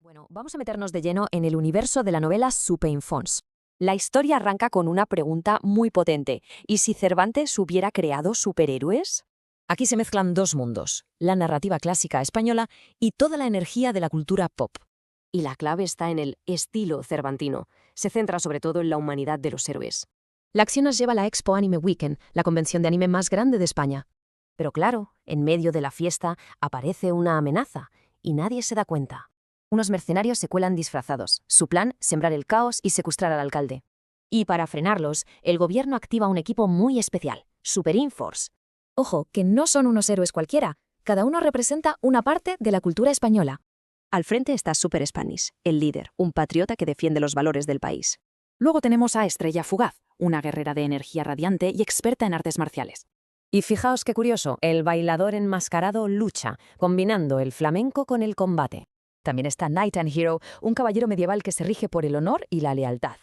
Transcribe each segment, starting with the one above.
Bueno, vamos a meternos de lleno en el universo de la novela Superinfons. La historia arranca con una pregunta muy potente. ¿Y si Cervantes hubiera creado superhéroes? Aquí se mezclan dos mundos, la narrativa clásica española y toda la energía de la cultura pop. Y la clave está en el estilo cervantino. Se centra sobre todo en la humanidad de los héroes. La acción nos lleva a la Expo Anime Weekend, la convención de anime más grande de España. Pero claro, en medio de la fiesta aparece una amenaza y nadie se da cuenta. Unos mercenarios se cuelan disfrazados. Su plan, sembrar el caos y secuestrar al alcalde. Y para frenarlos, el gobierno activa un equipo muy especial, Superinforce. Ojo, que no son unos héroes cualquiera, cada uno representa una parte de la cultura española. Al frente está Super Spanish, el líder, un patriota que defiende los valores del país. Luego tenemos a Estrella Fugaz, una guerrera de energía radiante y experta en artes marciales. Y fijaos qué curioso, el bailador enmascarado lucha, combinando el flamenco con el combate. También está Knight and Hero, un caballero medieval que se rige por el honor y la lealtad.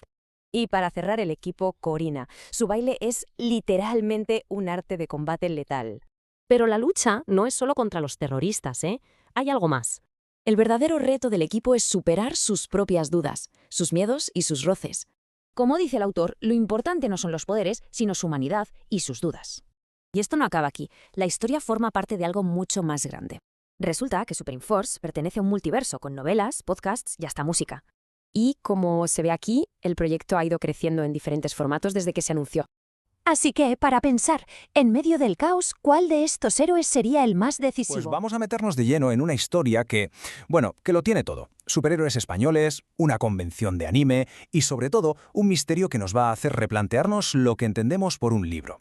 Y para cerrar el equipo, Corina. Su baile es literalmente un arte de combate letal. Pero la lucha no es solo contra los terroristas, ¿eh? Hay algo más. El verdadero reto del equipo es superar sus propias dudas, sus miedos y sus roces. Como dice el autor, lo importante no son los poderes, sino su humanidad y sus dudas. Y esto no acaba aquí. La historia forma parte de algo mucho más grande. Resulta que Superinforce pertenece a un multiverso con novelas, podcasts y hasta música. Y como se ve aquí, el proyecto ha ido creciendo en diferentes formatos desde que se anunció. Así que, para pensar, en medio del caos, ¿cuál de estos héroes sería el más decisivo? Pues vamos a meternos de lleno en una historia que lo tiene todo. Superhéroes españoles, una convención de anime y, sobre todo, un misterio que nos va a hacer replantearnos lo que entendemos por un libro.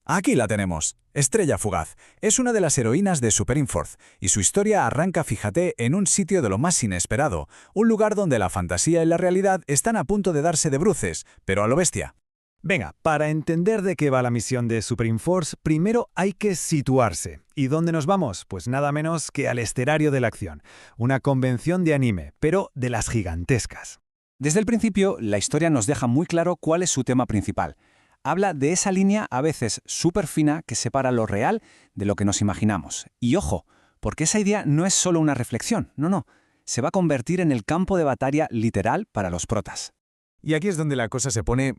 Aquí la tenemos. Estrella Fugaz. Es una de las heroínas de Superinforce, y su historia arranca, fíjate, en un sitio de lo más inesperado, un lugar donde la fantasía y la realidad están a punto de darse de bruces, pero a lo bestia. Venga, para entender de qué va la misión de Superinforce, primero hay que situarse. ¿Y dónde nos vamos? Pues nada menos que al escenario de la acción. Una convención de anime, pero de las gigantescas. Desde el principio, la historia nos deja muy claro cuál es su tema principal. Habla de esa línea a veces súper fina que separa lo real de lo que nos imaginamos. Y ojo, porque esa idea no es solo una reflexión, no. Se va a convertir en el campo de batalla literal para los protas. Y aquí es donde la cosa se pone,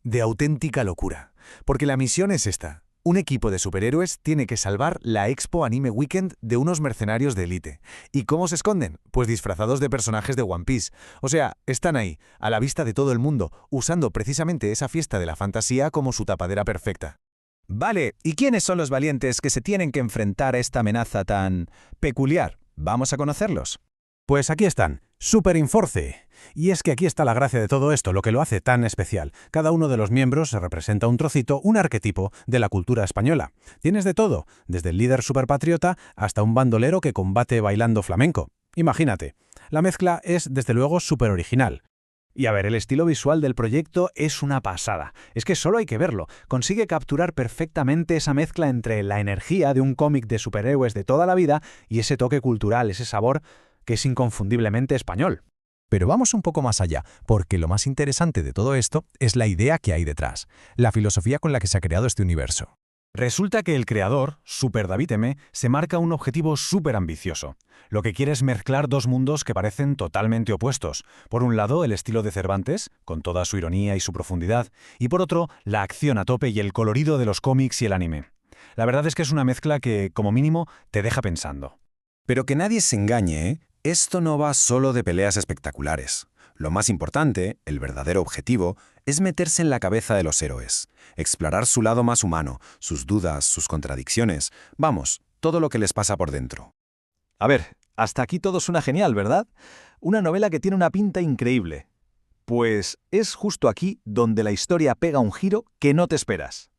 de auténtica locura. Porque la misión es esta. Un equipo de superhéroes tiene que salvar la Expo Anime Weekend de unos mercenarios de élite. ¿Y cómo se esconden? Pues disfrazados de personajes de One Piece. O sea, están ahí, a la vista de todo el mundo, usando precisamente esa fiesta de la fantasía como su tapadera perfecta. Vale, ¿y quiénes son los valientes que se tienen que enfrentar a esta amenaza tan peculiar? ¿Vamos a conocerlos? Pues aquí están, Superinforce. Y es que aquí está la gracia de todo esto, lo que lo hace tan especial. Cada uno de los miembros representa un trocito, un arquetipo de la cultura española. Tienes de todo, desde el líder superpatriota hasta un bandolero que combate bailando flamenco. Imagínate, la mezcla es desde luego súper original. Y a ver, el estilo visual del proyecto es una pasada. Es que solo hay que verlo. Consigue capturar perfectamente esa mezcla entre la energía de un cómic de superhéroes de toda la vida y ese toque cultural, ese sabor que es inconfundiblemente español. Pero vamos un poco más allá, porque lo más interesante de todo esto es la idea que hay detrás, la filosofía con la que se ha creado este universo. Resulta que el creador, Super David M., se marca un objetivo súper ambicioso. Lo que quiere es mezclar dos mundos que parecen totalmente opuestos. Por un lado, el estilo de Cervantes, con toda su ironía y su profundidad, y por otro, la acción a tope y el colorido de los cómics y el anime. La verdad es que es una mezcla que, como mínimo, te deja pensando. Pero que nadie se engañe, ¿eh? Esto no va solo de peleas espectaculares. Lo más importante, el verdadero objetivo, es meterse en la cabeza de los héroes, explorar su lado más humano, sus dudas, sus contradicciones, todo lo que les pasa por dentro. A ver, hasta aquí todo suena genial, ¿verdad? Una novela que tiene una pinta increíble. Pues es justo aquí donde la historia pega un giro que no te esperas.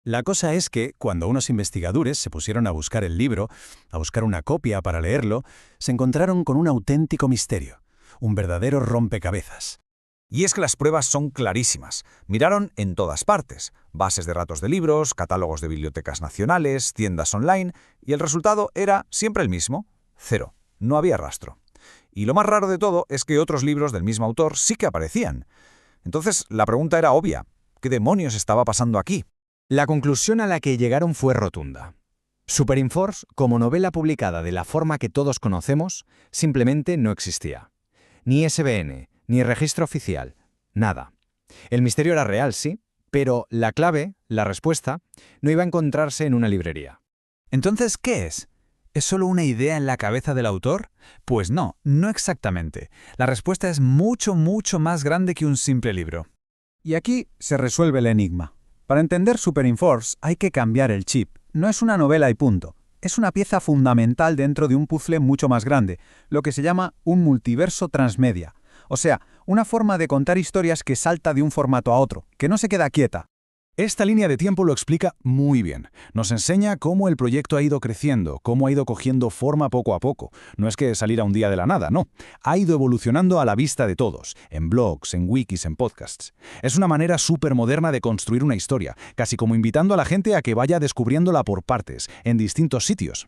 La cosa es que, cuando unos investigadores se pusieron a buscar el libro, a buscar una copia para leerlo, se encontraron con un auténtico misterio, un verdadero rompecabezas. Y es que las pruebas son clarísimas. Miraron en todas partes, bases de datos de libros, catálogos de bibliotecas nacionales, tiendas online, y el resultado era siempre el mismo: 0. No había rastro. Y lo más raro de todo es que otros libros del mismo autor sí que aparecían. Entonces la pregunta era obvia: ¿qué demonios estaba pasando aquí? La conclusión a la que llegaron fue rotunda. Superinforce, como novela publicada de la forma que todos conocemos, simplemente no existía. Ni ISBN, ni registro oficial. Nada. El misterio era real, sí, pero la clave, la respuesta, no iba a encontrarse en una librería. Entonces, ¿qué es? ¿Es solo una idea en la cabeza del autor? Pues no, no exactamente. La respuesta es mucho, mucho más grande que un simple libro. Y aquí se resuelve el enigma. Para entender Superinforce hay que cambiar el chip. No es una novela y punto. Es una pieza fundamental dentro de un puzzle mucho más grande, lo que se llama un multiverso transmedia. O sea, una forma de contar historias que salta de un formato a otro, que no se queda quieta. Esta línea de tiempo lo explica muy bien. Nos enseña cómo el proyecto ha ido creciendo, cómo ha ido cogiendo forma poco a poco. No es que saliera un día de la nada, no. Ha ido evolucionando a la vista de todos, en blogs, en wikis, en podcasts. Es una manera súper moderna de construir una historia, casi como invitando a la gente a que vaya descubriéndola por partes, en distintos sitios.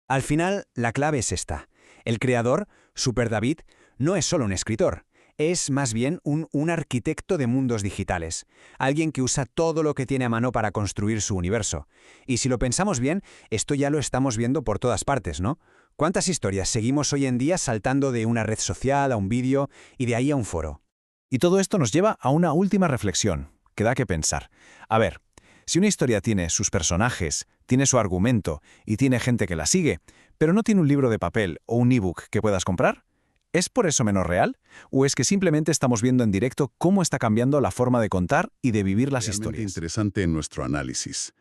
Al final, la clave es esta. El creador, Super David, no es solo un escritor. Es más bien un arquitecto de mundos digitales, alguien que usa todo lo que tiene a mano para construir su universo. Y si lo pensamos bien, esto ya lo estamos viendo por todas partes, ¿no? ¿Cuántas historias seguimos hoy en día saltando de una red social a un vídeo y de ahí a un foro? Y todo esto nos lleva a una última reflexión, que da que pensar. A ver, si una historia tiene sus personajes, tiene su argumento y tiene gente que la sigue, pero no tiene un libro de papel o un ebook que puedas comprar, ¿es por eso menos real? ¿O es que simplemente estamos viendo en directo cómo está cambiando la forma de contar y de vivir las Realmente historias? interesante en nuestro análisis.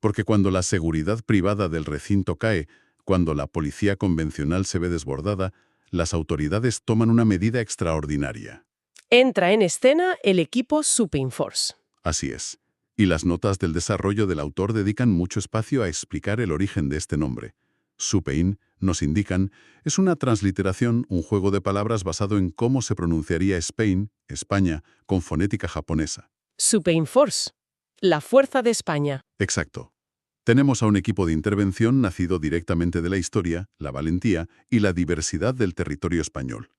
Porque cuando la seguridad privada del recinto cae, cuando la policía convencional se ve desbordada, las autoridades toman una medida extraordinaria. Entra en escena el equipo Superinforce. Así es. Y las notas del desarrollo del autor dedican mucho espacio a explicar el origen de este nombre. Supein, nos indican, es una transliteración, un juego de palabras basado en cómo se pronunciaría Spain, España, con fonética japonesa. Superinforce, la fuerza de España. Exacto. Tenemos a un equipo de intervención nacido directamente de la historia, la valentía y la diversidad del territorio español.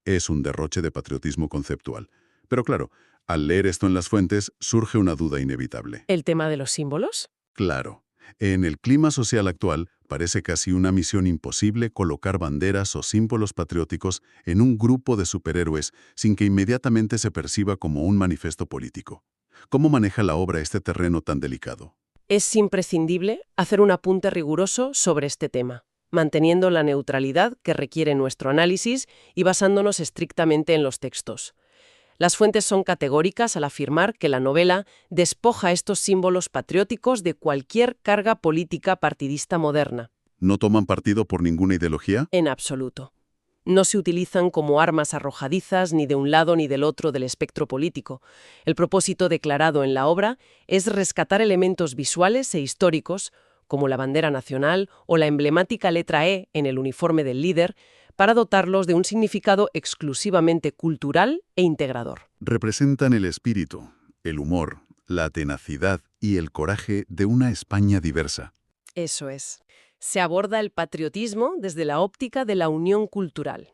Es un derroche de patriotismo conceptual. Pero claro, al leer esto en las fuentes, surge una duda inevitable. ¿El tema de los símbolos? Claro. En el clima social actual, parece casi una misión imposible colocar banderas o símbolos patrióticos en un grupo de superhéroes sin que inmediatamente se perciba como un manifiesto político. ¿Cómo maneja la obra este terreno tan delicado? Es imprescindible hacer un apunte riguroso sobre este tema, manteniendo la neutralidad que requiere nuestro análisis y basándonos estrictamente en los textos. Las fuentes son categóricas al afirmar que la novela despoja estos símbolos patrióticos de cualquier carga política partidista moderna. ¿No toman partido por ninguna ideología? En absoluto. No se utilizan como armas arrojadizas ni de un lado ni del otro del espectro político. El propósito declarado en la obra es rescatar elementos visuales e históricos, como la bandera nacional o la emblemática letra E en el uniforme del líder, para dotarlos de un significado exclusivamente cultural e integrador. Representan el espíritu, el humor, la tenacidad y el coraje de una España diversa. Eso es. Se aborda el patriotismo desde la óptica de la unión cultural.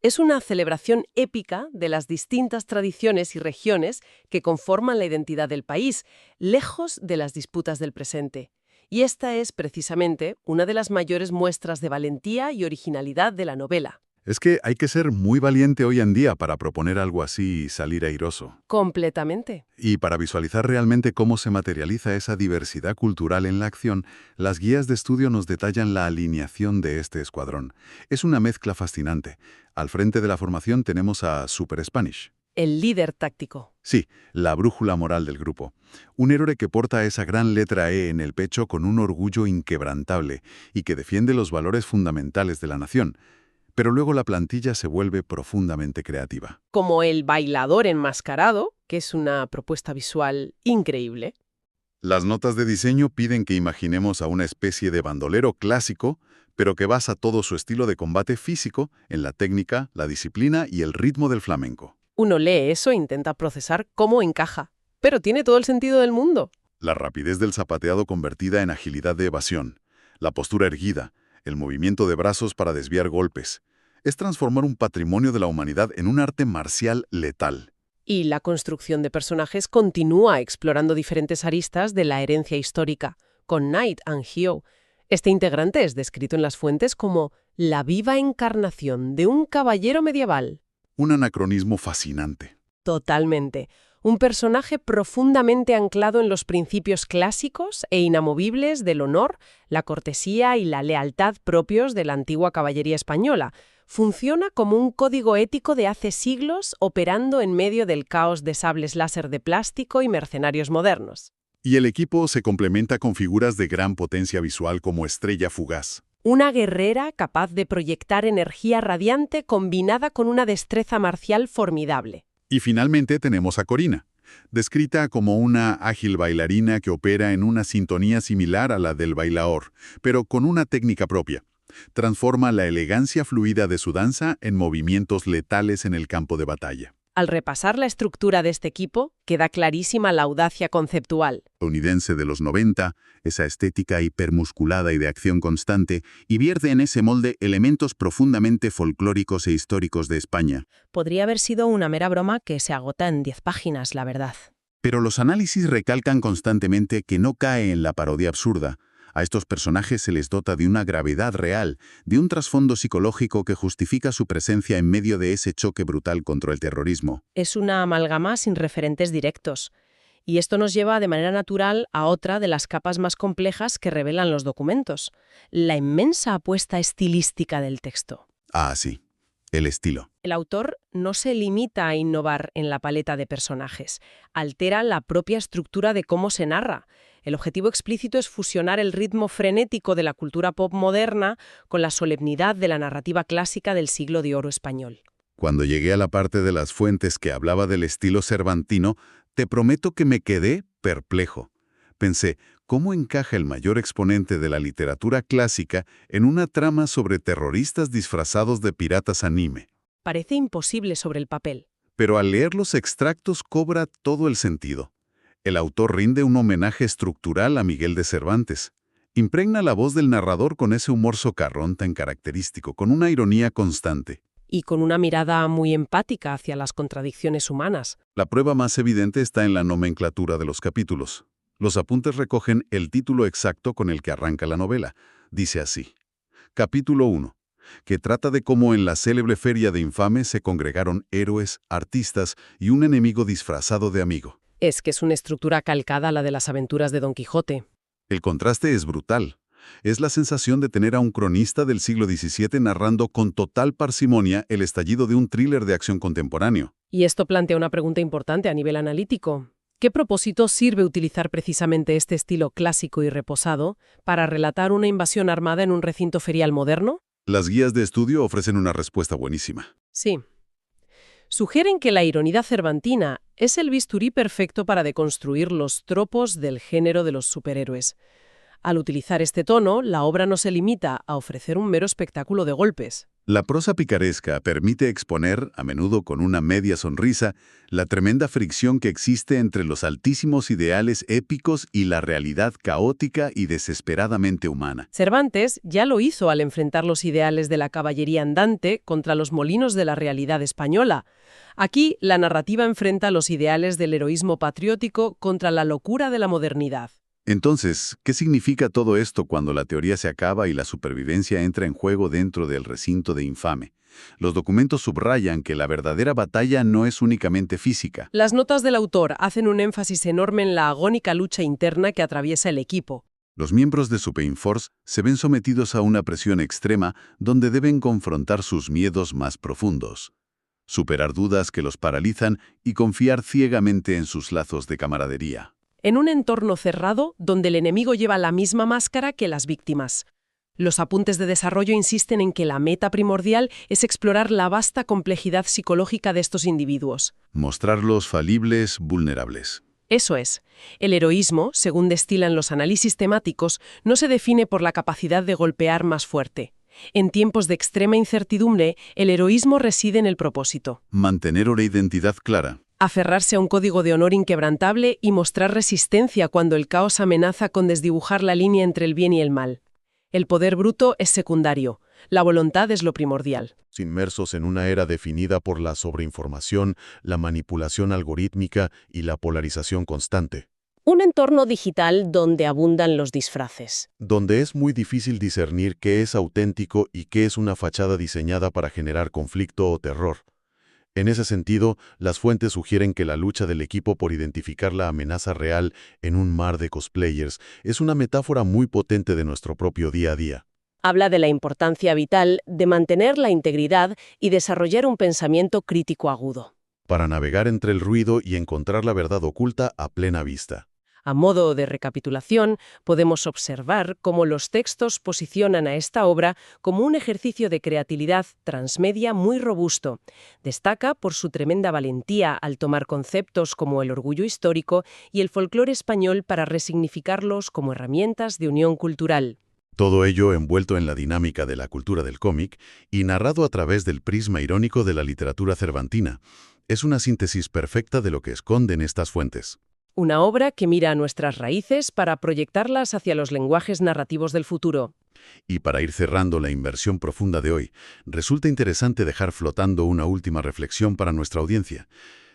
Es una celebración épica de las distintas tradiciones y regiones que conforman la identidad del país, lejos de las disputas del presente. Y esta es, precisamente, una de las mayores muestras de valentía y originalidad de la novela. Es que hay que ser muy valiente hoy en día para proponer algo así y salir airoso. Completamente. Y para visualizar realmente cómo se materializa esa diversidad cultural en la acción, las guías de estudio nos detallan la alineación de este escuadrón. Es una mezcla fascinante. Al frente de la formación tenemos a Super Spanish. El líder táctico. Sí, la brújula moral del grupo. Un héroe que porta esa gran letra E en el pecho con un orgullo inquebrantable y que defiende los valores fundamentales de la nación. Pero luego la plantilla se vuelve profundamente creativa. Como el bailador enmascarado, que es una propuesta visual increíble. Las notas de diseño piden que imaginemos a una especie de bandolero clásico, pero que basa todo su estilo de combate físico en la técnica, la disciplina y el ritmo del flamenco. Uno lee eso e intenta procesar cómo encaja, pero tiene todo el sentido del mundo. La rapidez del zapateado convertida en agilidad de evasión, la postura erguida, el movimiento de brazos para desviar golpes. Es transformar un patrimonio de la humanidad en un arte marcial letal. Y la construcción de personajes continúa explorando diferentes aristas de la herencia histórica, con Knight and Hio. Este integrante es descrito en las fuentes como la viva encarnación de un caballero medieval. Un anacronismo fascinante. Totalmente. Un personaje profundamente anclado en los principios clásicos e inamovibles del honor, la cortesía y la lealtad propios de la antigua caballería española. Funciona como un código ético de hace siglos operando en medio del caos de sables láser de plástico y mercenarios modernos. Y el equipo se complementa con figuras de gran potencia visual como Estrella Fugaz. Una guerrera capaz de proyectar energía radiante combinada con una destreza marcial formidable. Y finalmente tenemos a Corina, descrita como una ágil bailarina que opera en una sintonía similar a la del bailaor, pero con una técnica propia. Transforma la elegancia fluida de su danza en movimientos letales en el campo de batalla. Al repasar la estructura de este equipo, queda clarísima la audacia conceptual. Estadounidense de los 90, esa estética hipermusculada y de acción constante, y vierte en ese molde elementos profundamente folclóricos e históricos de España. Podría haber sido una mera broma que se agota en 10 páginas, la verdad. Pero los análisis recalcan constantemente que no cae en la parodia absurda. A estos personajes se les dota de una gravedad real, de un trasfondo psicológico que justifica su presencia en medio de ese choque brutal contra el terrorismo. Es una amalgama sin referentes directos. Y esto nos lleva de manera natural a otra de las capas más complejas que revelan los documentos: la inmensa apuesta estilística del texto. Ah, sí. El estilo. El autor no se limita a innovar en la paleta de personajes, altera la propia estructura de cómo se narra. El objetivo explícito es fusionar el ritmo frenético de la cultura pop moderna con la solemnidad de la narrativa clásica del siglo de oro español. Cuando llegué a la parte de las fuentes que hablaba del estilo cervantino, te prometo que me quedé perplejo. Pensé, ¿cómo encaja el mayor exponente de la literatura clásica en una trama sobre terroristas disfrazados de piratas anime? Parece imposible sobre el papel. Pero al leer los extractos cobra todo el sentido. El autor rinde un homenaje estructural a Miguel de Cervantes. Impregna la voz del narrador con ese humor socarrón tan característico, con una ironía constante. Y con una mirada muy empática hacia las contradicciones humanas. La prueba más evidente está en la nomenclatura de los capítulos. Los apuntes recogen el título exacto con el que arranca la novela. Dice así: Capítulo 1, que trata de cómo en la célebre feria de Infame se congregaron héroes, artistas y un enemigo disfrazado de amigo. Es que es una estructura calcada a la de las aventuras de Don Quijote. El contraste es brutal. Es la sensación de tener a un cronista del siglo XVII narrando con total parsimonia el estallido de un thriller de acción contemporáneo. Y esto plantea una pregunta importante a nivel analítico. ¿Qué propósito sirve utilizar precisamente este estilo clásico y reposado para relatar una invasión armada en un recinto ferial moderno? Las guías de estudio ofrecen una respuesta buenísima. Sí. Sugieren que la ironía cervantina es el bisturí perfecto para deconstruir los tropos del género de los superhéroes. Al utilizar este tono, la obra no se limita a ofrecer un mero espectáculo de golpes. La prosa picaresca permite exponer, a menudo con una media sonrisa, la tremenda fricción que existe entre los altísimos ideales épicos y la realidad caótica y desesperadamente humana. Cervantes ya lo hizo al enfrentar los ideales de la caballería andante contra los molinos de la realidad española. Aquí, la narrativa enfrenta los ideales del heroísmo patriótico contra la locura de la modernidad. Entonces, ¿qué significa todo esto cuando la teoría se acaba y la supervivencia entra en juego dentro del recinto de Infame? Los documentos subrayan que la verdadera batalla no es únicamente física. Las notas del autor hacen un énfasis enorme en la agónica lucha interna que atraviesa el equipo. Los miembros de Supeinforce se ven sometidos a una presión extrema donde deben confrontar sus miedos más profundos, superar dudas que los paralizan y confiar ciegamente en sus lazos de camaradería. En un entorno cerrado donde el enemigo lleva la misma máscara que las víctimas. Los apuntes de desarrollo insisten en que la meta primordial es explorar la vasta complejidad psicológica de estos individuos. Mostrarlos falibles, vulnerables. Eso es. El heroísmo, según destilan los análisis temáticos, no se define por la capacidad de golpear más fuerte. En tiempos de extrema incertidumbre, el heroísmo reside en el propósito. Mantener una identidad clara. Aferrarse a un código de honor inquebrantable y mostrar resistencia cuando el caos amenaza con desdibujar la línea entre el bien y el mal. El poder bruto es secundario, la voluntad es lo primordial. Inmersos en una era definida por la sobreinformación, la manipulación algorítmica y la polarización constante. Un entorno digital donde abundan los disfraces. Donde es muy difícil discernir qué es auténtico y qué es una fachada diseñada para generar conflicto o terror. En ese sentido, las fuentes sugieren que la lucha del equipo por identificar la amenaza real en un mar de cosplayers es una metáfora muy potente de nuestro propio día a día. Habla de la importancia vital de mantener la integridad y desarrollar un pensamiento crítico agudo. Para navegar entre el ruido y encontrar la verdad oculta a plena vista. A modo de recapitulación, podemos observar cómo los textos posicionan a esta obra como un ejercicio de creatividad transmedia muy robusto. Destaca por su tremenda valentía al tomar conceptos como el orgullo histórico y el folclore español para resignificarlos como herramientas de unión cultural. Todo ello envuelto en la dinámica de la cultura del cómic y narrado a través del prisma irónico de la literatura cervantina. Es una síntesis perfecta de lo que esconden estas fuentes. Una obra que mira a nuestras raíces para proyectarlas hacia los lenguajes narrativos del futuro. Y para ir cerrando la inmersión profunda de hoy, resulta interesante dejar flotando una última reflexión para nuestra audiencia.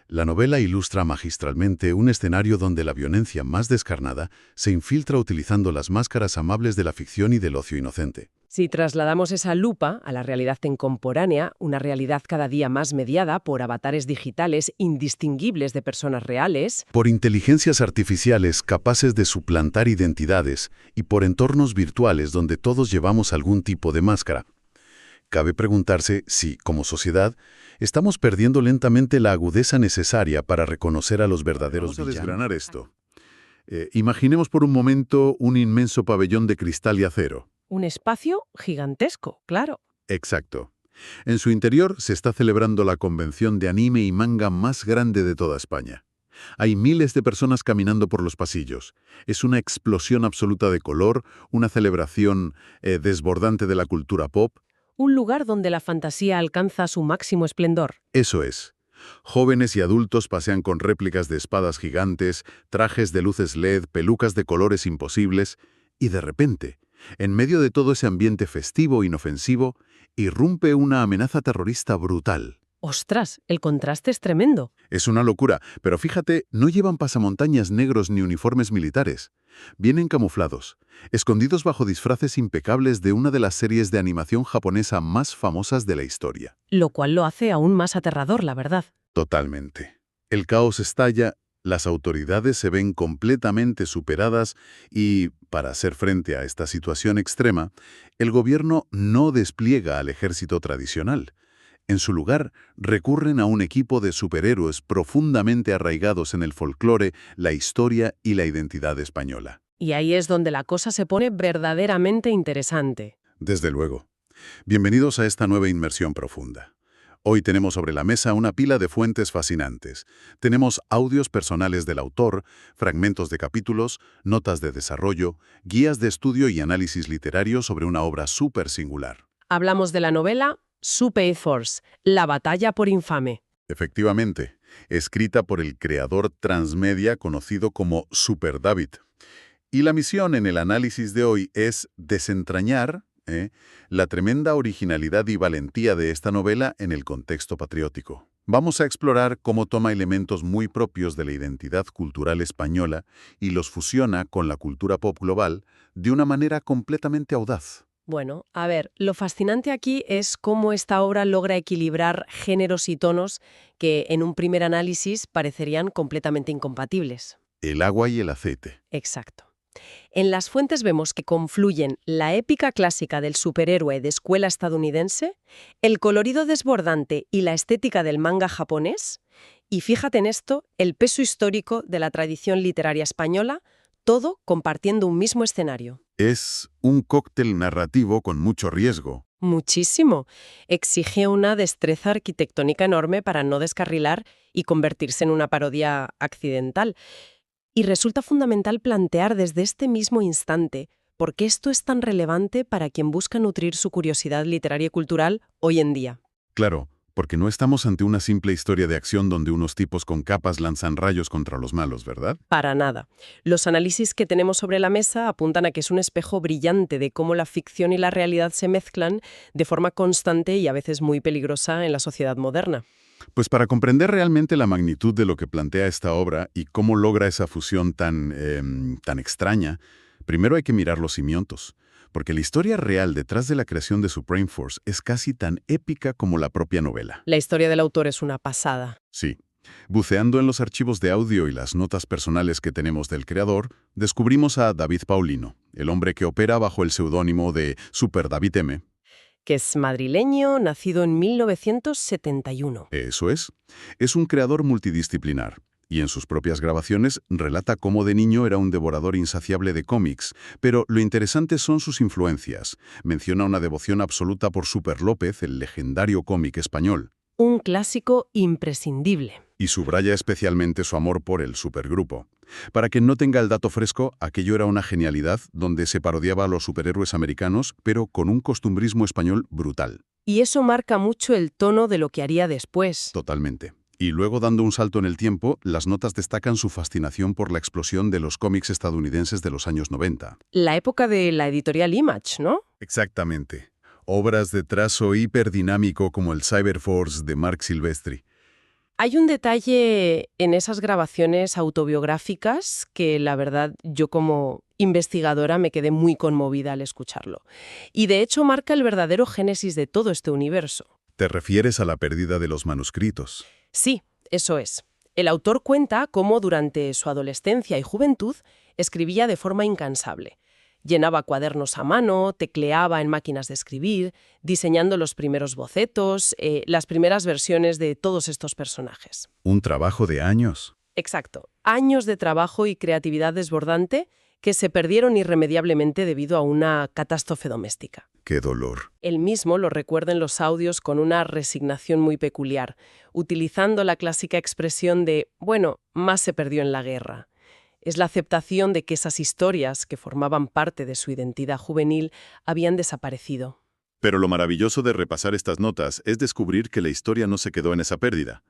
La novela ilustra magistralmente un escenario donde la violencia más descarnada se infiltra utilizando las máscaras amables de la ficción y del ocio inocente. Si trasladamos esa lupa a la realidad contemporánea, una realidad cada día más mediada por avatares digitales indistinguibles de personas reales, Por inteligencias artificiales capaces de suplantar identidades y por entornos virtuales donde todos llevamos algún tipo de máscara. Cabe preguntarse si, como sociedad, estamos perdiendo lentamente la agudeza necesaria para reconocer a los verdaderos Vamos a villanos. desgranar esto. Imaginemos por un momento un inmenso pabellón de cristal y acero. un espacio gigantesco, claro. Exacto. En su interior se está celebrando la convención de anime y manga más grande de toda España. Hay miles de personas caminando por los pasillos. Es una explosión absoluta de color, una celebración desbordante de la cultura pop. Un lugar donde la fantasía alcanza su máximo esplendor. Eso es. Jóvenes y adultos pasean con réplicas de espadas gigantes, trajes de luces LED, pelucas de colores imposibles, y de repente, en medio de todo ese ambiente festivo e inofensivo, irrumpe una amenaza terrorista brutal. ¡Ostras! El contraste es tremendo. Es una locura, pero fíjate, no llevan pasamontañas negros ni uniformes militares. Vienen camuflados, escondidos bajo disfraces impecables de una de las series de animación japonesa más famosas de la historia. Lo cual lo hace aún más aterrador, la verdad. Totalmente. El caos estalla, las autoridades se ven completamente superadas y, para hacer frente a esta situación extrema, el gobierno no despliega al ejército tradicional. En su lugar, recurren a un equipo de superhéroes profundamente arraigados en el folclore, la historia y la identidad española. Y ahí es donde la cosa se pone verdaderamente interesante. Desde luego. Bienvenidos a esta nueva inmersión profunda. Hoy tenemos sobre la mesa una pila de fuentes fascinantes. Tenemos audios personales del autor, fragmentos de capítulos, notas de desarrollo, guías de estudio y análisis literario sobre una obra súper singular. Hablamos de la novela Super Force, La batalla por infame. Efectivamente, escrita por el creador transmedia conocido como Super David. Y la misión en el análisis de hoy es desentrañar la tremenda originalidad y valentía de esta novela en el contexto patriótico. Vamos a explorar cómo toma elementos muy propios de la identidad cultural española y los fusiona con la cultura pop global de una manera completamente audaz. Bueno, a ver, lo fascinante aquí es cómo esta obra logra equilibrar géneros y tonos que en un primer análisis parecerían completamente incompatibles. El agua y el aceite. Exacto. En las fuentes vemos que confluyen la épica clásica del superhéroe de escuela estadounidense, el colorido desbordante y la estética del manga japonés, y fíjate en esto, el peso histórico de la tradición literaria española, todo compartiendo un mismo escenario. Es un cóctel narrativo con mucho riesgo. Muchísimo. Exige una destreza arquitectónica enorme para no descarrilar y convertirse en una parodia accidental. Y resulta fundamental plantear desde este mismo instante por qué esto es tan relevante para quien busca nutrir su curiosidad literaria y cultural hoy en día. Claro, porque no estamos ante una simple historia de acción donde unos tipos con capas lanzan rayos contra los malos, ¿verdad? Para nada. Los análisis que tenemos sobre la mesa apuntan a que es un espejo brillante de cómo la ficción y la realidad se mezclan de forma constante y a veces muy peligrosa en la sociedad moderna. Pues para comprender realmente la magnitud de lo que plantea esta obra y cómo logra esa fusión tan extraña, primero hay que mirar los cimientos. porque la historia real detrás de la creación de Supreme Force es casi tan épica como la propia novela. La historia del autor es una pasada. Sí. Buceando en los archivos de audio y las notas personales que tenemos del creador, descubrimos a David Paulino, el hombre que opera bajo el seudónimo de Super David M. Que es madrileño, nacido en 1971. Eso es. Es un creador multidisciplinar. Y en sus propias grabaciones relata cómo de niño era un devorador insaciable de cómics, pero lo interesante son sus influencias. Menciona una devoción absoluta por Super López, el legendario cómic español. Un clásico imprescindible. Y subraya especialmente su amor por el supergrupo. Para quien no tenga el dato fresco, aquello era una genialidad donde se parodiaba a los superhéroes americanos, pero con un costumbrismo español brutal. Y eso marca mucho el tono de lo que haría después. Totalmente. Y luego, dando un salto en el tiempo, las notas destacan su fascinación por la explosión de los cómics estadounidenses de los años 90. La época de la editorial Image, ¿no? Exactamente. Obras de trazo hiperdinámico como el Cyberforce de Marc Silvestri. Hay un detalle en esas grabaciones autobiográficas que, la verdad, yo como investigadora me quedé muy conmovida al escucharlo. Y de hecho marca el verdadero génesis de todo este universo. ¿Te refieres a la pérdida de los manuscritos? Sí, eso es. El autor cuenta cómo durante su adolescencia y juventud escribía de forma incansable. Llenaba cuadernos a mano, tecleaba en máquinas de escribir, diseñando los primeros bocetos, las primeras versiones de todos estos personajes. Un trabajo de años. Exacto. Años de trabajo y creatividad desbordante que se perdieron irremediablemente debido a una catástrofe doméstica. ¡Qué dolor! Él mismo lo recuerda en los audios con una resignación muy peculiar, utilizando la clásica expresión de, bueno, más se perdió en la guerra. Es la aceptación de que esas historias, que formaban parte de su identidad juvenil, habían desaparecido. Pero lo maravilloso de repasar estas notas es descubrir que la historia no se quedó en esa pérdida.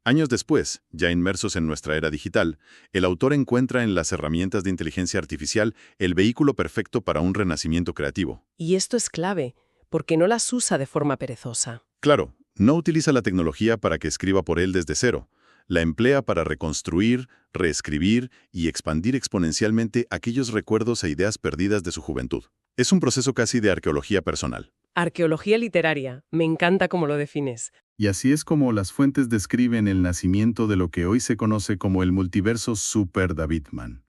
Años después, ya inmersos en nuestra era digital, el autor encuentra en las herramientas de inteligencia artificial el vehículo perfecto para un renacimiento creativo. Y esto es clave, porque no las usa de forma perezosa. Claro, no utiliza la tecnología para que escriba por él desde cero. La emplea para reconstruir, reescribir y expandir exponencialmente aquellos recuerdos e ideas perdidas de su juventud. Es un proceso casi de arqueología personal. Arqueología literaria. Me encanta cómo lo defines. Y así es como las fuentes describen el nacimiento de lo que hoy se conoce como el multiverso Super Davidman.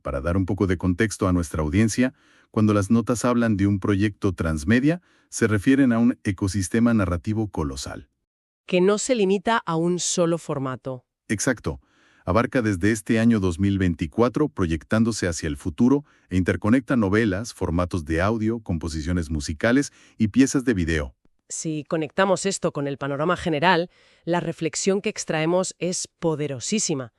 Para dar un poco de contexto a nuestra audiencia, cuando las notas hablan de un proyecto transmedia, se refieren a un ecosistema narrativo colosal. Que no se limita a un solo formato. Exacto. Abarca desde este año 2024, proyectándose hacia el futuro, e interconecta novelas, formatos de audio, composiciones musicales y piezas de video. Si conectamos esto con el panorama general, la reflexión que extraemos es poderosísima.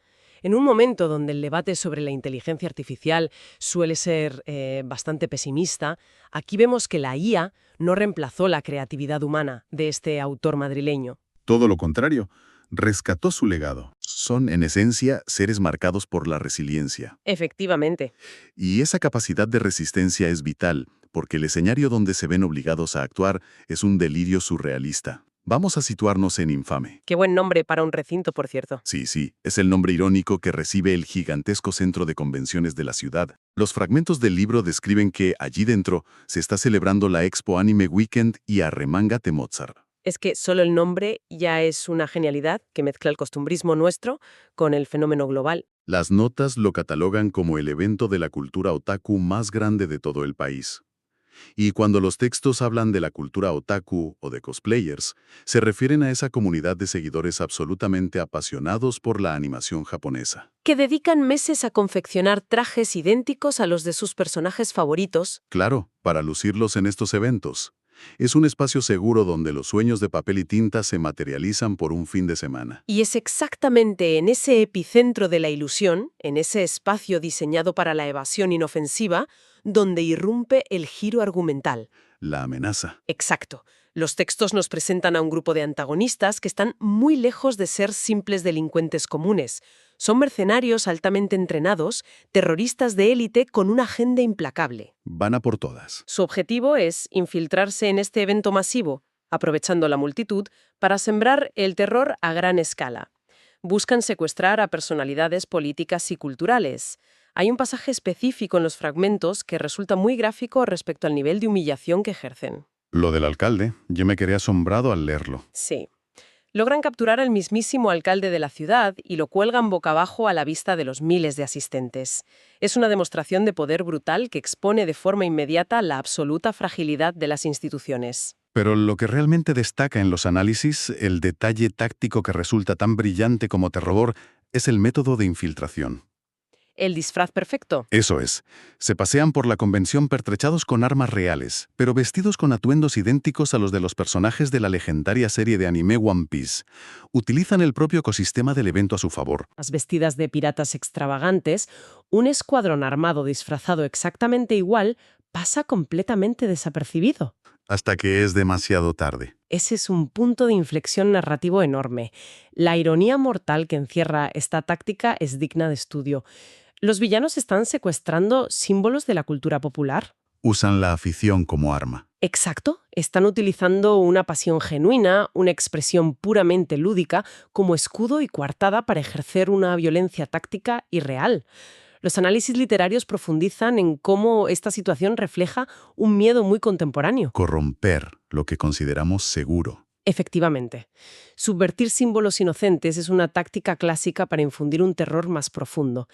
En un momento donde el debate sobre la inteligencia artificial suele ser bastante pesimista, aquí vemos que la IA no reemplazó la creatividad humana de este autor madrileño. Todo lo contrario, rescató su legado. Son, en esencia, seres marcados por la resiliencia. Efectivamente. Y esa capacidad de resistencia es vital, porque el escenario donde se ven obligados a actuar es un delirio surrealista. Vamos a situarnos en Infame. Qué buen nombre para un recinto, por cierto. Sí, es el nombre irónico que recibe el gigantesco centro de convenciones de la ciudad. Los fragmentos del libro describen que, allí dentro, se está celebrando la Expo Anime Weekend y Arremángate Mozart. Es que solo el nombre ya es una genialidad que mezcla el costumbrismo nuestro con el fenómeno global. Las notas lo catalogan como el evento de la cultura otaku más grande de todo el país. Y cuando los textos hablan de la cultura otaku o de cosplayers, se refieren a esa comunidad de seguidores absolutamente apasionados por la animación japonesa. Que dedican meses a confeccionar trajes idénticos a los de sus personajes favoritos. Claro, para lucirlos en estos eventos. Es un espacio seguro donde los sueños de papel y tinta se materializan por un fin de semana. Y es exactamente en ese epicentro de la ilusión, en ese espacio diseñado para la evasión inofensiva, donde irrumpe el giro argumental. La amenaza. Exacto. Los textos nos presentan a un grupo de antagonistas que están muy lejos de ser simples delincuentes comunes. Son mercenarios altamente entrenados, terroristas de élite con una agenda implacable. Van a por todas. Su objetivo es infiltrarse en este evento masivo, aprovechando la multitud, para sembrar el terror a gran escala. Buscan secuestrar a personalidades políticas y culturales, Hay un pasaje específico en los fragmentos que resulta muy gráfico respecto al nivel de humillación que ejercen. Lo del alcalde, yo me quedé asombrado al leerlo. Sí. Logran capturar al mismísimo alcalde de la ciudad y lo cuelgan boca abajo a la vista de los miles de asistentes. Es una demostración de poder brutal que expone de forma inmediata la absoluta fragilidad de las instituciones. Pero lo que realmente destaca en los análisis, el detalle táctico que resulta tan brillante como terror, es el método de infiltración. El disfraz perfecto. Eso es. Se pasean por la convención pertrechados con armas reales, pero vestidos con atuendos idénticos a los de los personajes de la legendaria serie de anime One Piece. Utilizan el propio ecosistema del evento a su favor. Las vestidas de piratas extravagantes, un escuadrón armado disfrazado exactamente igual pasa completamente desapercibido. Hasta que es demasiado tarde. Ese es un punto de inflexión narrativo enorme. La ironía mortal que encierra esta táctica es digna de estudio. ¿Los villanos están secuestrando símbolos de la cultura popular? Usan la afición como arma. Exacto. Están utilizando una pasión genuina, una expresión puramente lúdica, como escudo y coartada para ejercer una violencia táctica y real. Los análisis literarios profundizan en cómo esta situación refleja un miedo muy contemporáneo. Corromper lo que consideramos seguro. Efectivamente. Subvertir símbolos inocentes es una táctica clásica para infundir un terror más profundo.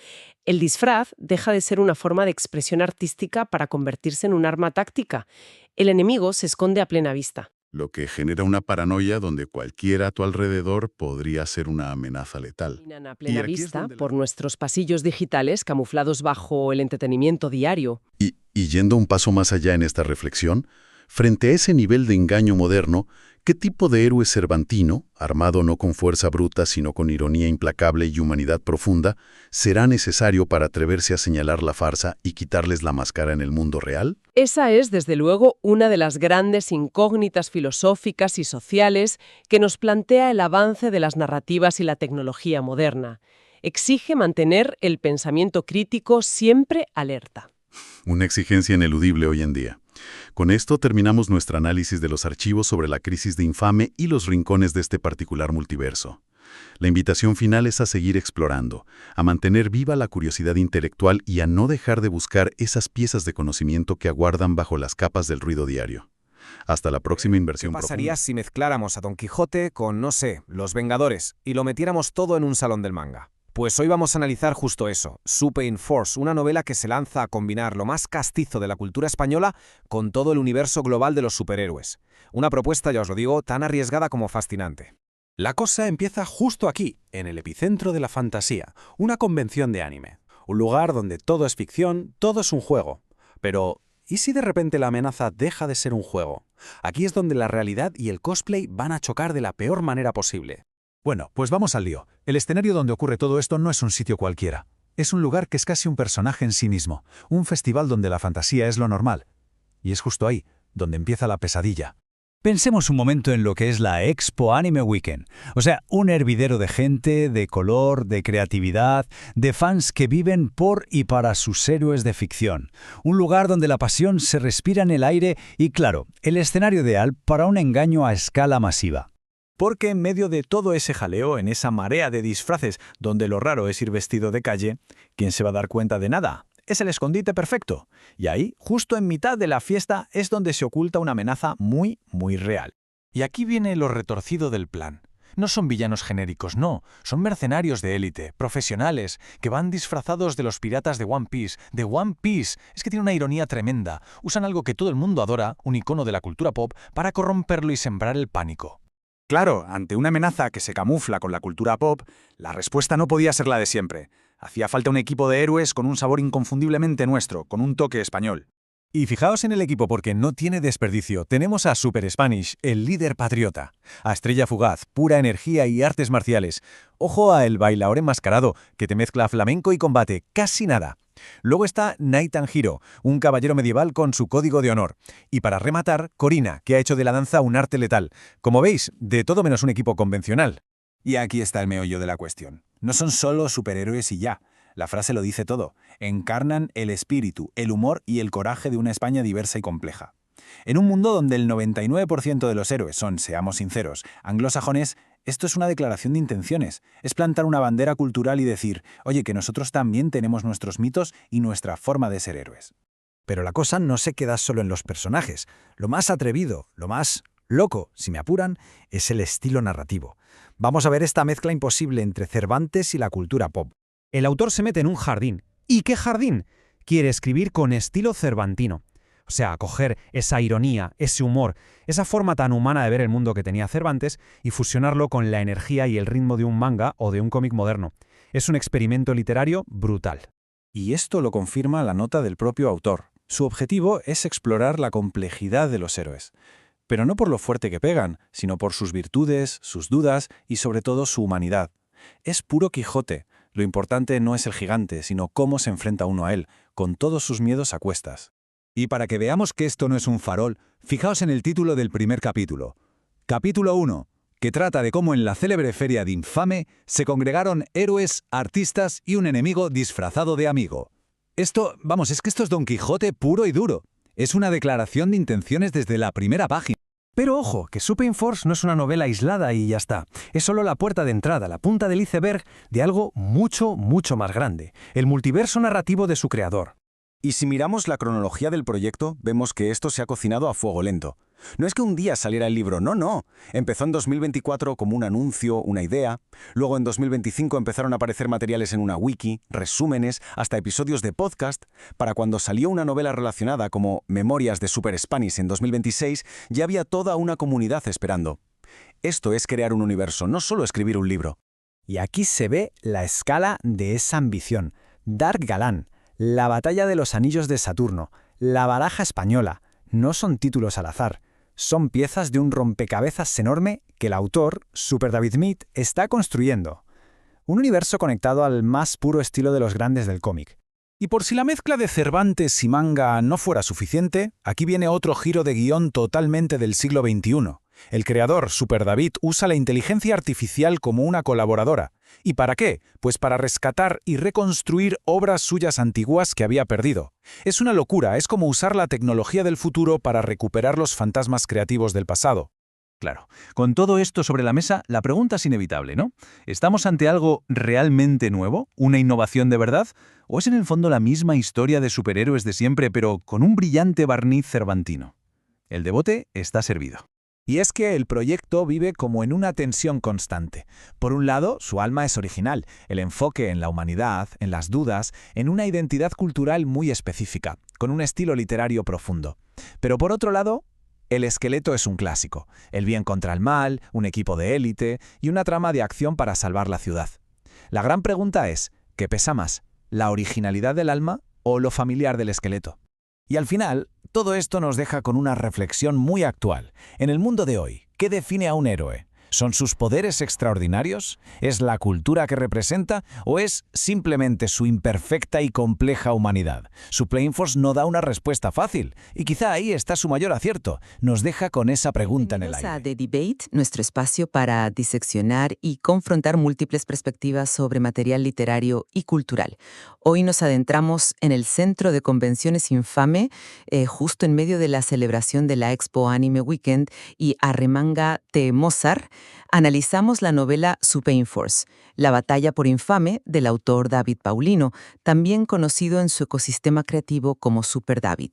El disfraz deja de ser una forma de expresión artística para convertirse en un arma táctica. El enemigo se esconde a plena vista. Lo que genera una paranoia donde cualquiera a tu alrededor podría ser una amenaza letal. Caminan a Y plena aquí es vista donde por nuestros pasillos digitales camuflados bajo el entretenimiento diario. Y yendo un paso más allá en esta reflexión, frente a ese nivel de engaño moderno, ¿qué tipo de héroe cervantino, armado no con fuerza bruta sino con ironía implacable y humanidad profunda, será necesario para atreverse a señalar la farsa y quitarles la máscara en el mundo real? Esa es, desde luego, una de las grandes incógnitas filosóficas y sociales que nos plantea el avance de las narrativas y la tecnología moderna. Exige mantener el pensamiento crítico siempre alerta. Una exigencia ineludible hoy en día. Con esto terminamos nuestro análisis de los archivos sobre la crisis de Infame y los rincones de este particular multiverso. La invitación final es a seguir explorando, a mantener viva la curiosidad intelectual y a no dejar de buscar esas piezas de conocimiento que aguardan bajo las capas del ruido diario. Hasta la próxima inversión ¿Qué pasaría profunda. si mezcláramos a Don Quijote con, no sé, Los Vengadores y lo metiéramos todo en un salón del manga? Pues hoy vamos a analizar justo eso, Super in Force, una novela que se lanza a combinar lo más castizo de la cultura española con todo el universo global de los superhéroes. Una propuesta, ya os lo digo, tan arriesgada como fascinante. La cosa empieza justo aquí, en el epicentro de la fantasía, una convención de anime. Un lugar donde todo es ficción, todo es un juego. Pero, ¿y si de repente la amenaza deja de ser un juego? Aquí es donde la realidad y el cosplay van a chocar de la peor manera posible. Bueno, pues vamos al lío. El escenario donde ocurre todo esto no es un sitio cualquiera. Es un lugar que es casi un personaje en sí mismo, un festival donde la fantasía es lo normal. Y es justo ahí, donde empieza la pesadilla. Pensemos un momento en lo que es la Expo Anime Weekend. O sea, un hervidero de gente, de color, de creatividad, de fans que viven por y para sus héroes de ficción. Un lugar donde la pasión se respira en el aire y, claro, el escenario ideal para un engaño a escala masiva. Porque en medio de todo ese jaleo, en esa marea de disfraces donde lo raro es ir vestido de calle, ¿quién se va a dar cuenta de nada? Es el escondite perfecto. Y ahí, justo en mitad de la fiesta, es donde se oculta una amenaza muy, muy real. Y aquí viene lo retorcido del plan. No son villanos genéricos, no. Son mercenarios de élite, profesionales, que van disfrazados de los piratas de One Piece. ¡De One Piece! Es que tiene una ironía tremenda. Usan algo que todo el mundo adora, un icono de la cultura pop, para corromperlo y sembrar el pánico. Claro, ante una amenaza que se camufla con la cultura pop, la respuesta no podía ser la de siempre. Hacía falta un equipo de héroes con un sabor inconfundiblemente nuestro, con un toque español. Y fijaos en el equipo porque no tiene desperdicio. Tenemos a Super Spanish, el líder patriota. A Estrella Fugaz, pura energía y artes marciales. Ojo a el bailaor enmascarado, que te mezcla flamenco y combate, casi nada. Luego está Knight and Hero, un caballero medieval con su código de honor. Y para rematar, Corina, que ha hecho de la danza un arte letal. Como veis, de todo menos un equipo convencional. Y aquí está el meollo de la cuestión. No son solo superhéroes y ya. La frase lo dice todo. Encarnan el espíritu, el humor y el coraje de una España diversa y compleja. En un mundo donde el 99% de los héroes son, seamos sinceros, anglosajones, Esto es una declaración de intenciones. Es plantar una bandera cultural y decir, oye, que nosotros también tenemos nuestros mitos y nuestra forma de ser héroes. Pero la cosa no se queda solo en los personajes. Lo más atrevido, lo más loco, si me apuran, es el estilo narrativo. Vamos a ver esta mezcla imposible entre Cervantes y la cultura pop. El autor se mete en un jardín. ¿Y qué jardín? Quiere escribir con estilo cervantino. O sea, coger esa ironía, ese humor, esa forma tan humana de ver el mundo que tenía Cervantes y fusionarlo con la energía y el ritmo de un manga o de un cómic moderno. Es un experimento literario brutal. Y esto lo confirma la nota del propio autor. Su objetivo es explorar la complejidad de los héroes. Pero no por lo fuerte que pegan, sino por sus virtudes, sus dudas y sobre todo su humanidad. Es puro Quijote. Lo importante no es el gigante, sino cómo se enfrenta uno a él, con todos sus miedos a cuestas. Y para que veamos que esto no es un farol, fijaos en el título del primer capítulo. Capítulo 1, que trata de cómo en la célebre feria de Infame se congregaron héroes, artistas y un enemigo disfrazado de amigo. Esto es Don Quijote puro y duro. Es una declaración de intenciones desde la primera página. Pero ojo, que Super Force no es una novela aislada y ya está. Es solo la puerta de entrada, la punta del iceberg de algo mucho, mucho más grande. El multiverso narrativo de su creador. Y si miramos la cronología del proyecto, vemos que esto se ha cocinado a fuego lento. No es que un día saliera el libro, no. Empezó en 2024 como un anuncio, una idea. Luego en 2025 empezaron a aparecer materiales en una wiki, resúmenes, hasta episodios de podcast. Para cuando salió una novela relacionada como Memorias de Super Spanish en 2026, ya había toda una comunidad esperando. Esto es crear un universo, no solo escribir un libro. Y aquí se ve la escala de esa ambición. Dark Galán, La batalla de los anillos de Saturno, La baraja española, no son títulos al azar. Son piezas de un rompecabezas enorme que el autor, Super David Mead, está construyendo. Un universo conectado al más puro estilo de los grandes del cómic. Y por si la mezcla de Cervantes y manga no fuera suficiente, aquí viene otro giro de guión totalmente del siglo XXI. El creador, Super David, usa la inteligencia artificial como una colaboradora. ¿Y para qué? Pues para rescatar y reconstruir obras suyas antiguas que había perdido. Es una locura, es como usar la tecnología del futuro para recuperar los fantasmas creativos del pasado. Claro, con todo esto sobre la mesa, la pregunta es inevitable, ¿no? ¿Estamos ante algo realmente nuevo? ¿Una innovación de verdad? ¿O es en el fondo la misma historia de superhéroes de siempre, pero con un brillante barniz cervantino? El debate está servido. Y es que el proyecto vive como en una tensión constante. Por un lado, su alma es original, el enfoque en la humanidad, en las dudas, en una identidad cultural muy específica, con un estilo literario profundo. Pero por otro lado, el esqueleto es un clásico, el bien contra el mal, un equipo de élite y una trama de acción para salvar la ciudad. La gran pregunta es, ¿qué pesa más? ¿La originalidad del alma o lo familiar del esqueleto? Y al final, todo esto nos deja con una reflexión muy actual. En el mundo de hoy, ¿qué define a un héroe? ¿Son sus poderes extraordinarios? ¿Es la cultura que representa? ¿O es simplemente su imperfecta y compleja humanidad? Super Force no da una respuesta fácil, y quizá ahí está su mayor acierto. Nos deja con esa pregunta en el aire. Bienvenidos a The Debate, nuestro espacio para diseccionar y confrontar múltiples perspectivas sobre material literario y cultural. Hoy nos adentramos en el Centro de Convenciones Infame, justo en medio de la celebración de la Expo Anime Weekend, y Arremanga Te Mozart. Analizamos la novela Super Force, La batalla por Infame, del autor David Paulino, también conocido en su ecosistema creativo como Super David.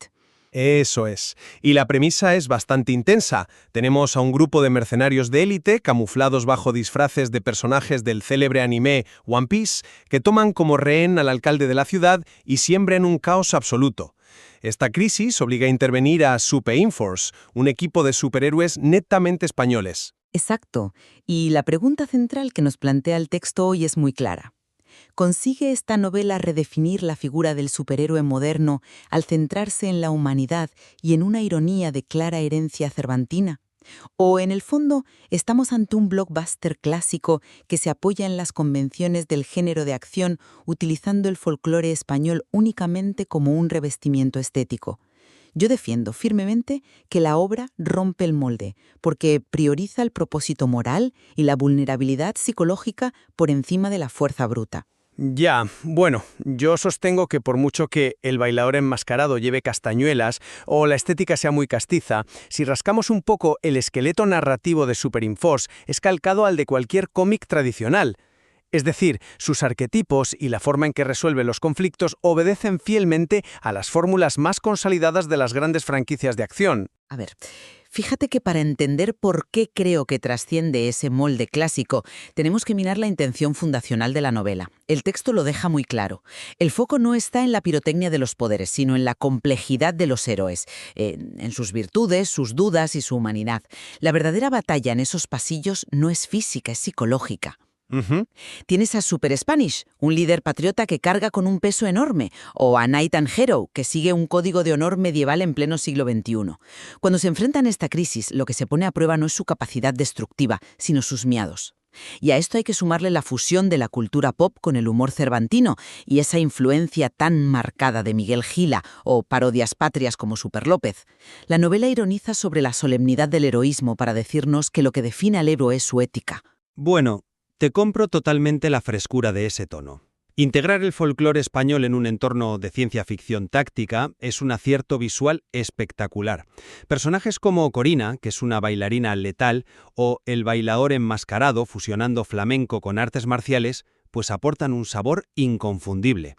Eso es. Y la premisa es bastante intensa. Tenemos a un grupo de mercenarios de élite, camuflados bajo disfraces de personajes del célebre anime One Piece, que toman como rehén al alcalde de la ciudad y siembran un caos absoluto. Esta crisis obliga a intervenir a Super Force, un equipo de superhéroes netamente españoles. Exacto. Y la pregunta central que nos plantea el texto hoy es muy clara. ¿Consigue esta novela redefinir la figura del superhéroe moderno al centrarse en la humanidad y en una ironía de clara herencia cervantina? ¿O, en el fondo, estamos ante un blockbuster clásico que se apoya en las convenciones del género de acción utilizando el folclore español únicamente como un revestimiento estético? Yo defiendo firmemente que la obra rompe el molde, porque prioriza el propósito moral y la vulnerabilidad psicológica por encima de la fuerza bruta. Ya, bueno, yo sostengo que por mucho que el bailador enmascarado lleve castañuelas o la estética sea muy castiza, si rascamos un poco el esqueleto narrativo de Superinforce es calcado al de cualquier cómic tradicional. Es decir, sus arquetipos y la forma en que resuelve los conflictos obedecen fielmente a las fórmulas más consolidadas de las grandes franquicias de acción. A ver, fíjate que para entender por qué creo que trasciende ese molde clásico, tenemos que mirar la intención fundacional de la novela. El texto lo deja muy claro. El foco no está en la pirotecnia de los poderes, sino en la complejidad de los héroes, en sus virtudes, sus dudas y su humanidad. La verdadera batalla en esos pasillos no es física, es psicológica. Tienes a Super Spanish, un líder patriota que carga con un peso enorme, o a Knight and Hero, que sigue un código de honor medieval en pleno siglo XXI. Cuando se enfrentan a esta crisis, lo que se pone a prueba no es su capacidad destructiva, sino sus miedos. Y a esto hay que sumarle la fusión de la cultura pop con el humor cervantino y esa influencia tan marcada de Miguel Gila o parodias patrias como Super López. La novela ironiza sobre la solemnidad del heroísmo para decirnos que lo que define al héroe es su ética. Bueno, te compro totalmente la frescura de ese tono. Integrar el folclore español en un entorno de ciencia ficción táctica es un acierto visual espectacular. Personajes como Corina, que es una bailarina letal, o el bailador enmascarado fusionando flamenco con artes marciales, pues aportan un sabor inconfundible.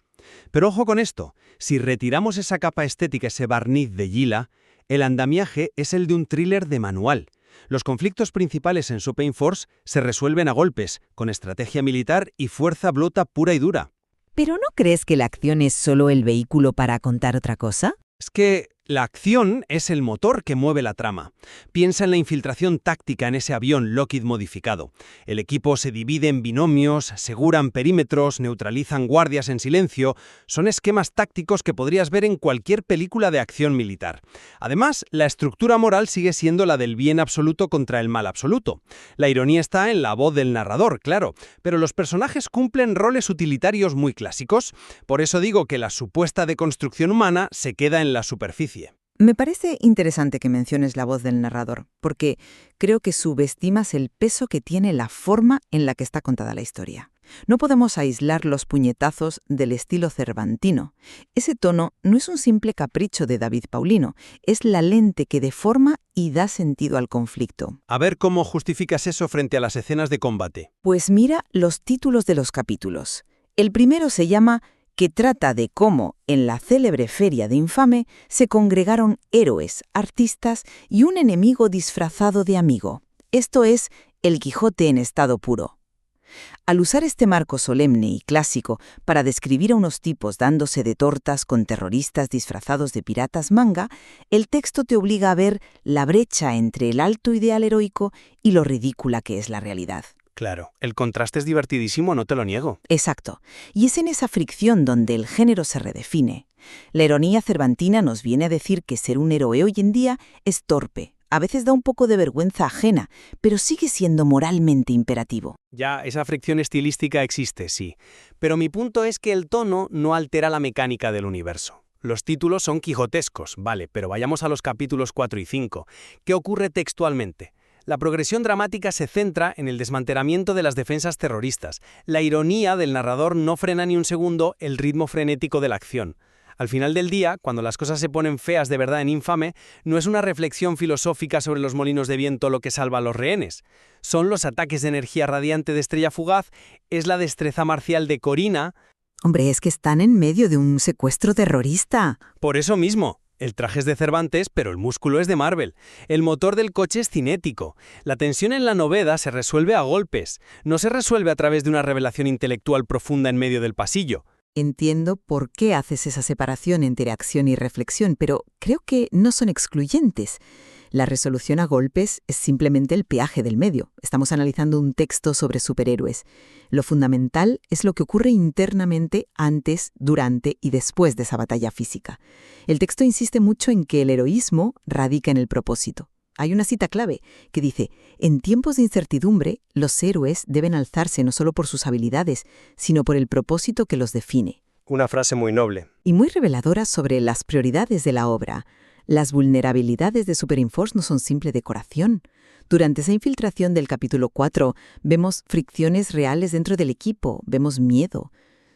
Pero ojo con esto, si retiramos esa capa estética, ese barniz de Gila, el andamiaje es el de un thriller de manual. Los conflictos principales en Superinforce se resuelven a golpes, con estrategia militar y fuerza bruta pura y dura. ¿Pero no crees que la acción es solo el vehículo para contar otra cosa? Es que la acción es el motor que mueve la trama. Piensa en la infiltración táctica en ese avión Lockheed modificado. El equipo se divide en binomios, aseguran perímetros, neutralizan guardias en silencio. Son esquemas tácticos que podrías ver en cualquier película de acción militar. Además, la estructura moral sigue siendo la del bien absoluto contra el mal absoluto. La ironía está en la voz del narrador, claro, pero los personajes cumplen roles utilitarios muy clásicos. Por eso digo que la supuesta deconstrucción humana se queda en la superficie. Me parece interesante que menciones la voz del narrador, porque creo que subestimas el peso que tiene la forma en la que está contada la historia. No podemos aislar los puñetazos del estilo cervantino. Ese tono no es un simple capricho de David Paulino, es la lente que deforma y da sentido al conflicto. A ver cómo justificas eso frente a las escenas de combate. Pues mira los títulos de los capítulos. El primero se llama que trata de cómo, en la célebre feria de Infame, se congregaron héroes, artistas y un enemigo disfrazado de amigo. Esto es el Quijote en estado puro. Al usar este marco solemne y clásico para describir a unos tipos dándose de tortas con terroristas disfrazados de piratas manga, el texto te obliga a ver la brecha entre el alto ideal heroico y lo ridícula que es la realidad. Claro, el contraste es divertidísimo, no te lo niego. Exacto. Y es en esa fricción donde el género se redefine. La ironía cervantina nos viene a decir que ser un héroe hoy en día es torpe. A veces da un poco de vergüenza ajena, pero sigue siendo moralmente imperativo. Ya, esa fricción estilística existe, sí. Pero mi punto es que el tono no altera la mecánica del universo. Los títulos son quijotescos, vale, pero vayamos a los capítulos 4 y 5. ¿Qué ocurre textualmente? La progresión dramática se centra en el desmantelamiento de las defensas terroristas. La ironía del narrador no frena ni un segundo el ritmo frenético de la acción. Al final del día, cuando las cosas se ponen feas de verdad en Infame, no es una reflexión filosófica sobre los molinos de viento lo que salva a los rehenes. Son los ataques de energía radiante de Estrella Fugaz, es la destreza marcial de Corina. Hombre, es que están en medio de un secuestro terrorista. Por eso mismo. El traje es de Cervantes, pero el músculo es de Marvel. El motor del coche es cinético. La tensión en la novela se resuelve a golpes. No se resuelve a través de una revelación intelectual profunda en medio del pasillo. Entiendo por qué haces esa separación entre acción y reflexión, pero creo que no son excluyentes. La resolución a golpes es simplemente el peaje del medio. Estamos analizando un texto sobre superhéroes. Lo fundamental es lo que ocurre internamente antes, durante y después de esa batalla física. El texto insiste mucho en que el heroísmo radica en el propósito. Hay una cita clave que dice: en tiempos de incertidumbre, los héroes deben alzarse no solo por sus habilidades, sino por el propósito que los define. Una frase muy noble. Y muy reveladora sobre las prioridades de la obra. Las vulnerabilidades de Superinforce no son simple decoración. Durante esa infiltración del capítulo 4, vemos fricciones reales dentro del equipo, vemos miedo.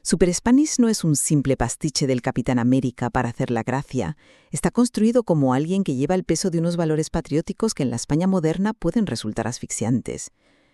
Super Spanish no es un simple pastiche del Capitán América para hacer la gracia. Está construido como alguien que lleva el peso de unos valores patrióticos que en la España moderna pueden resultar asfixiantes.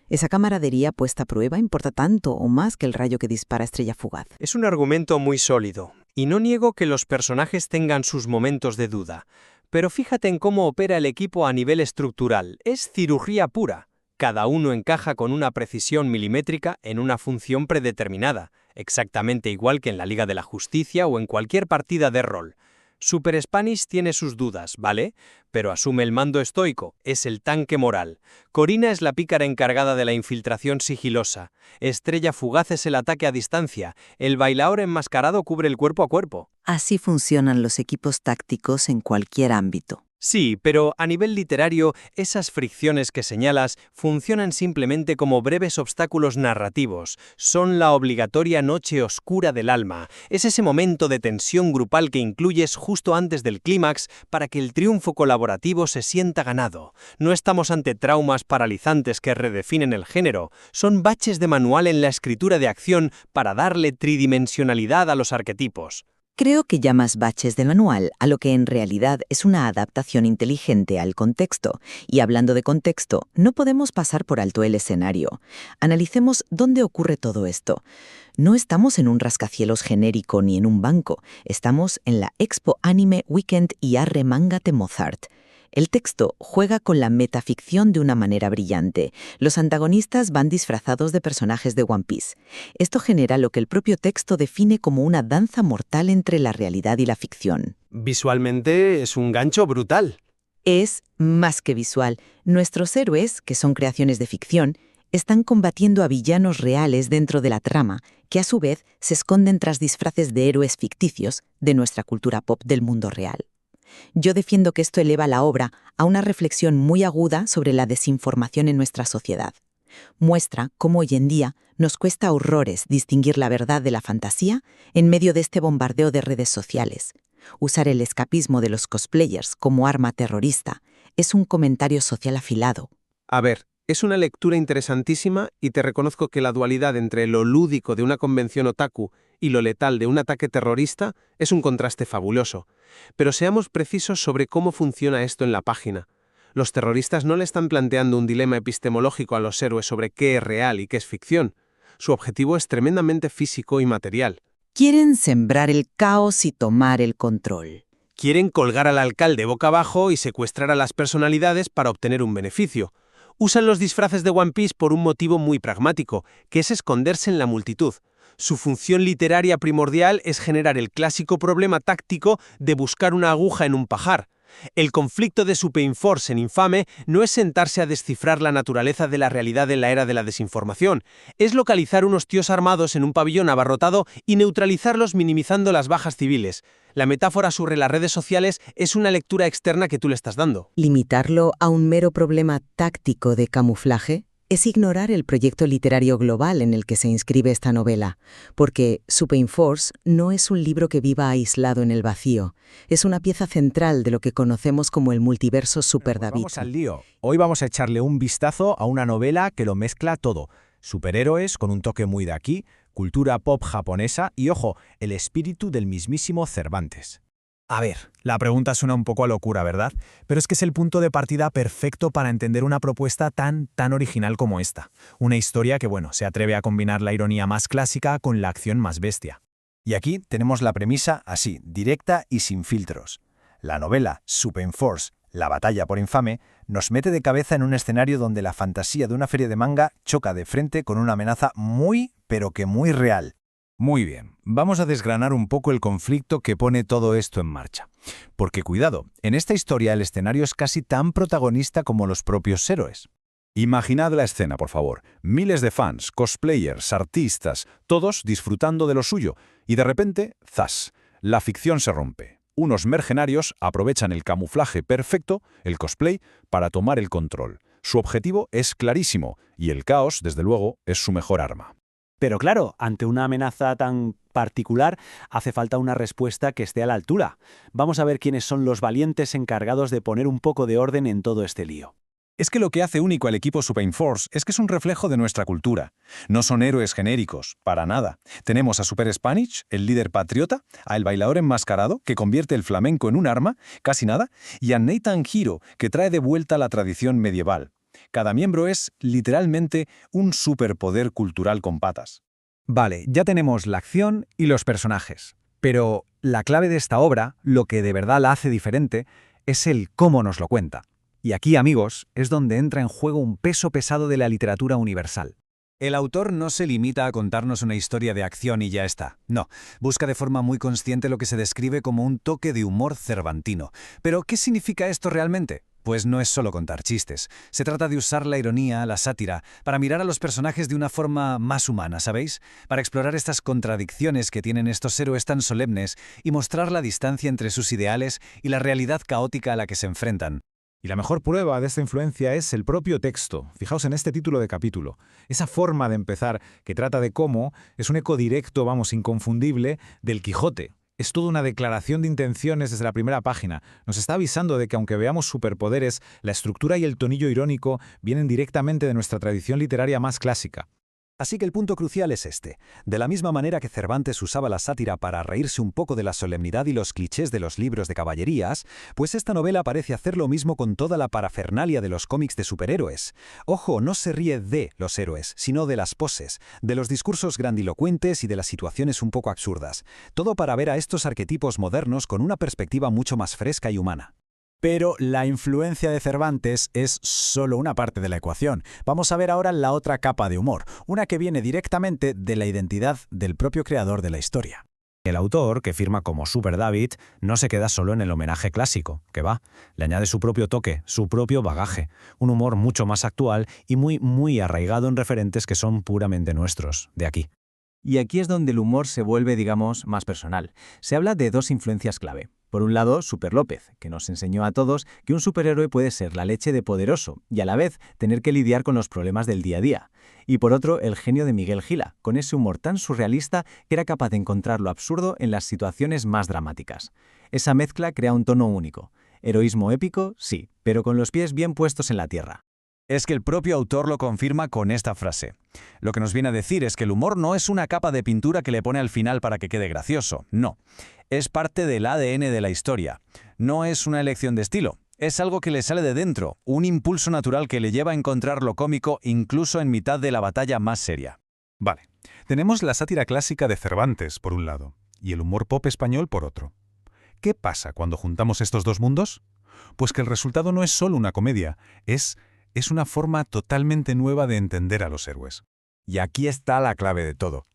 Esa camaradería puesta a prueba importa tanto o más que el rayo que dispara Estrella Fugaz. Es un argumento muy sólido, y no niego que los personajes tengan sus momentos de duda. Pero fíjate en cómo opera el equipo a nivel estructural. Es cirugía pura. Cada uno encaja con una precisión milimétrica en una función predeterminada, exactamente igual que en la Liga de la Justicia o en cualquier partida de rol. Super Spanish tiene sus dudas, ¿vale? Pero asume el mando estoico, es el tanque moral. Corina es la pícara encargada de la infiltración sigilosa. Estrella Fugaz es el ataque a distancia. El bailaor enmascarado cubre el cuerpo a cuerpo. Así funcionan los equipos tácticos en cualquier ámbito. Sí, pero a nivel literario, esas fricciones que señalas funcionan simplemente como breves obstáculos narrativos. Son la obligatoria noche oscura del alma. Es ese momento de tensión grupal que incluyes justo antes del clímax para que el triunfo colaborativo se sienta ganado. No estamos ante traumas paralizantes que redefinen el género. Son baches de manual en la escritura de acción para darle tridimensionalidad a los arquetipos. Creo que llamas baches de manual a lo que en realidad es una adaptación inteligente al contexto. Y hablando de contexto, no podemos pasar por alto el escenario. Analicemos dónde ocurre todo esto. No estamos en un rascacielos genérico ni en un banco. Estamos en la Expo Anime Weekend y Arre Manga de Mozart. El texto juega con la metaficción de una manera brillante. Los antagonistas van disfrazados de personajes de One Piece. Esto genera lo que el propio texto define como una danza mortal entre la realidad y la ficción. Visualmente es un gancho brutal. Es más que visual. Nuestros héroes, que son creaciones de ficción, están combatiendo a villanos reales dentro de la trama, que a su vez se esconden tras disfraces de héroes ficticios de nuestra cultura pop del mundo real. Yo defiendo que esto eleva la obra a una reflexión muy aguda sobre la desinformación en nuestra sociedad. Muestra cómo hoy en día nos cuesta horrores distinguir la verdad de la fantasía en medio de este bombardeo de redes sociales. Usar el escapismo de los cosplayers como arma terrorista es un comentario social afilado. A ver, es una lectura interesantísima y te reconozco que la dualidad entre lo lúdico de una convención otaku y lo letal de un ataque terrorista es un contraste fabuloso. Pero seamos precisos sobre cómo funciona esto en la página. Los terroristas no le están planteando un dilema epistemológico a los héroes sobre qué es real y qué es ficción. Su objetivo es tremendamente físico y material. Quieren sembrar el caos y tomar el control. Quieren colgar al alcalde boca abajo y secuestrar a las personalidades para obtener un beneficio. Usan los disfraces de One Piece por un motivo muy pragmático, que es esconderse en la multitud. Su función literaria primordial es generar el clásico problema táctico de buscar una aguja en un pajar. El conflicto de Super Force en Infame no es sentarse a descifrar la naturaleza de la realidad en la era de la desinformación, es localizar unos tíos armados en un pabellón abarrotado y neutralizarlos minimizando las bajas civiles. La metáfora sobre las redes sociales es una lectura externa que tú le estás dando. ¿Limitarlo a un mero problema táctico de camuflaje? Es ignorar el proyecto literario global en el que se inscribe esta novela, porque Super Force no es un libro que viva aislado en el vacío, es una pieza central de lo que conocemos como el multiverso Super David. Vamos al lío. Hoy vamos a echarle un vistazo a una novela que lo mezcla todo. Superhéroes con un toque muy de aquí, cultura pop japonesa y, ojo, el espíritu del mismísimo Cervantes. A ver, la pregunta suena un poco a locura, ¿verdad? Pero es que es el punto de partida perfecto para entender una propuesta tan original como esta. Una historia que, bueno, se atreve a combinar la ironía más clásica con la acción más bestia. Y aquí tenemos la premisa así, directa y sin filtros. La novela Super Force, la batalla por Infame, nos mete de cabeza en un escenario donde la fantasía de una feria de manga choca de frente con una amenaza muy, pero que muy real. Muy bien, vamos a desgranar un poco el conflicto que pone todo esto en marcha. Porque cuidado, en esta historia el escenario es casi tan protagonista como los propios héroes. Imaginad la escena, por favor. Miles de fans, cosplayers, artistas, todos disfrutando de lo suyo. Y de repente, ¡zas!, la ficción se rompe. Unos mercenarios aprovechan el camuflaje perfecto, el cosplay, para tomar el control. Su objetivo es clarísimo, y el caos, desde luego, es su mejor arma. Pero claro, ante una amenaza tan particular, hace falta una respuesta que esté a la altura. Vamos a ver quiénes son los valientes encargados de poner un poco de orden en todo este lío. Es que lo que hace único al equipo Superinforce es que es un reflejo de nuestra cultura. No son héroes genéricos, para nada. Tenemos a Super Spanish, el líder patriota, a el bailador enmascarado, que convierte el flamenco en un arma, casi nada, y a Nathan Hero, que trae de vuelta la tradición medieval. Cada miembro es, literalmente, un superpoder cultural con patas. Vale, ya tenemos la acción y los personajes. Pero la clave de esta obra, lo que de verdad la hace diferente, es el cómo nos lo cuenta. Y aquí, amigos, es donde entra en juego un peso pesado de la literatura universal. El autor no se limita a contarnos una historia de acción y ya está. No, busca de forma muy consciente lo que se describe como un toque de humor cervantino. ¿Pero qué significa esto realmente? Pues no es solo contar chistes. Se trata de usar la ironía, la sátira, para mirar a los personajes de una forma más humana, ¿sabéis? Para explorar estas contradicciones que tienen estos héroes tan solemnes y mostrar la distancia entre sus ideales y la realidad caótica a la que se enfrentan. Y la mejor prueba de esta influencia es el propio texto. Fijaos en este título de capítulo. Esa forma de empezar que trata de cómo es un eco directo, inconfundible, del Quijote. Es toda una declaración de intenciones desde la primera página. Nos está avisando de que aunque veamos superpoderes, la estructura y el tonillo irónico vienen directamente de nuestra tradición literaria más clásica. Así que el punto crucial es este. De la misma manera que Cervantes usaba la sátira para reírse un poco de la solemnidad y los clichés de los libros de caballerías, pues esta novela parece hacer lo mismo con toda la parafernalia de los cómics de superhéroes. Ojo, no se ríe de los héroes, sino de las poses, de los discursos grandilocuentes y de las situaciones un poco absurdas. Todo para ver a estos arquetipos modernos con una perspectiva mucho más fresca y humana. Pero la influencia de Cervantes es solo una parte de la ecuación. Vamos a ver ahora la otra capa de humor, una que viene directamente de la identidad del propio creador de la historia. El autor, que firma como Super David, no se queda solo en el homenaje clásico, que va, le añade su propio toque, su propio bagaje, un humor mucho más actual y muy arraigado en referentes que son puramente nuestros, de aquí. Y aquí es donde el humor se vuelve, digamos, más personal. Se habla de dos influencias clave. Por un lado, Super López, que nos enseñó a todos que un superhéroe puede ser la leche de poderoso y a la vez tener que lidiar con los problemas del día a día. Y por otro, el genio de Miguel Gila, con ese humor tan surrealista que era capaz de encontrar lo absurdo en las situaciones más dramáticas. Esa mezcla crea un tono único. Heroísmo épico, sí, pero con los pies bien puestos en la tierra. Es que el propio autor lo confirma con esta frase. Lo que nos viene a decir es que el humor no es una capa de pintura que le pone al final para que quede gracioso, no. Es parte del ADN de la historia. No es una elección de estilo. Es algo que le sale de dentro, un impulso natural que le lleva a encontrar lo cómico incluso en mitad de la batalla más seria. Vale, tenemos la sátira clásica de Cervantes, por un lado, y el humor pop español, por otro. ¿Qué pasa cuando juntamos estos dos mundos? Pues que el resultado no es solo una comedia, es una forma totalmente nueva de entender a los héroes. Y aquí está la clave de todo.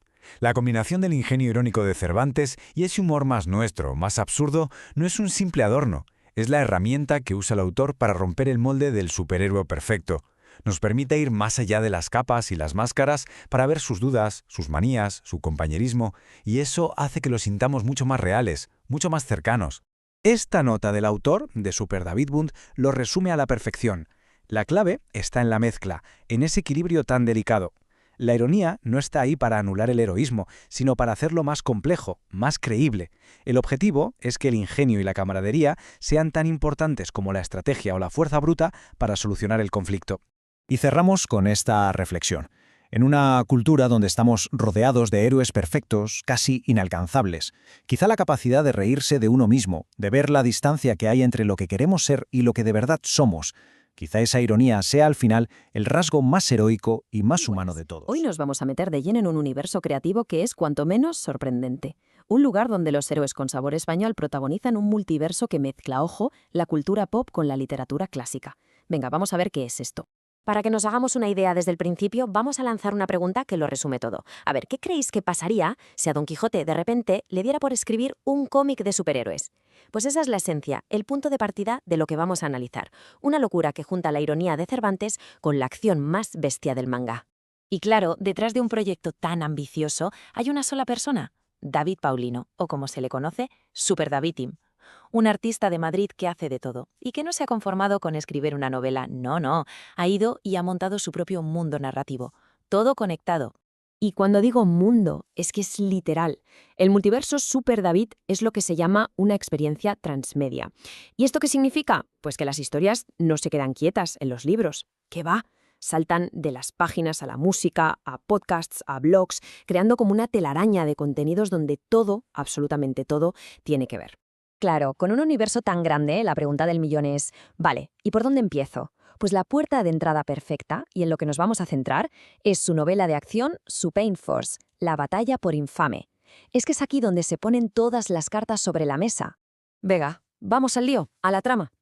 La combinación del ingenio irónico de Cervantes y ese humor más nuestro, más absurdo, no es un simple adorno, es la herramienta que usa el autor para romper el molde del superhéroe perfecto. Nos permite ir más allá de las capas y las máscaras para ver sus dudas, sus manías, su compañerismo, y eso hace que lo sintamos mucho más reales, mucho más cercanos. Esta nota del autor, de Super David Bund, lo resume a la perfección. La clave está en la mezcla, en ese equilibrio tan delicado. La ironía no está ahí para anular el heroísmo, sino para hacerlo más complejo, más creíble. El objetivo es que el ingenio y la camaradería sean tan importantes como la estrategia o la fuerza bruta para solucionar el conflicto. Y cerramos con esta reflexión. En una cultura donde estamos rodeados de héroes perfectos, casi inalcanzables, quizá la capacidad de reírse de uno mismo, de ver la distancia que hay entre lo que queremos ser y lo que de verdad somos, quizá esa ironía sea al final el rasgo más heroico y más humano de todos. Hoy nos vamos a meter de lleno en un universo creativo que es cuanto menos sorprendente. Un lugar donde los héroes con sabor español protagonizan un multiverso que mezcla, ojo, la cultura pop con la literatura clásica. Venga, vamos a ver qué es esto. Para que nos hagamos una idea desde el principio, vamos a lanzar una pregunta que lo resume todo. A ver, ¿qué creéis que pasaría si a Don Quijote de repente le diera por escribir un cómic de superhéroes? Pues esa es la esencia, el punto de partida de lo que vamos a analizar. Una locura que junta la ironía de Cervantes con la acción más bestia del manga. Y claro, detrás de un proyecto tan ambicioso hay una sola persona, David Paulino, o como se le conoce, Super Davidim. Un artista de Madrid que hace de todo y que no se ha conformado con escribir una novela, no, ha ido y ha montado su propio mundo narrativo, todo conectado. Y cuando digo mundo, es que es literal. El multiverso Super David es lo que se llama una experiencia transmedia. ¿Y esto qué significa? Pues que las historias no se quedan quietas en los libros. ¿Qué va? Saltan de las páginas a la música, a podcasts, a blogs, creando como una telaraña de contenidos donde todo, absolutamente todo, tiene que ver. Claro, con un universo tan grande, la pregunta del millón es, vale, ¿y por dónde empiezo? Pues la puerta de entrada perfecta, y en lo que nos vamos a centrar, es su novela de acción Supainforce, La batalla por Infame. Es que es aquí donde se ponen todas las cartas sobre la mesa. Venga, vamos al lío, a la trama.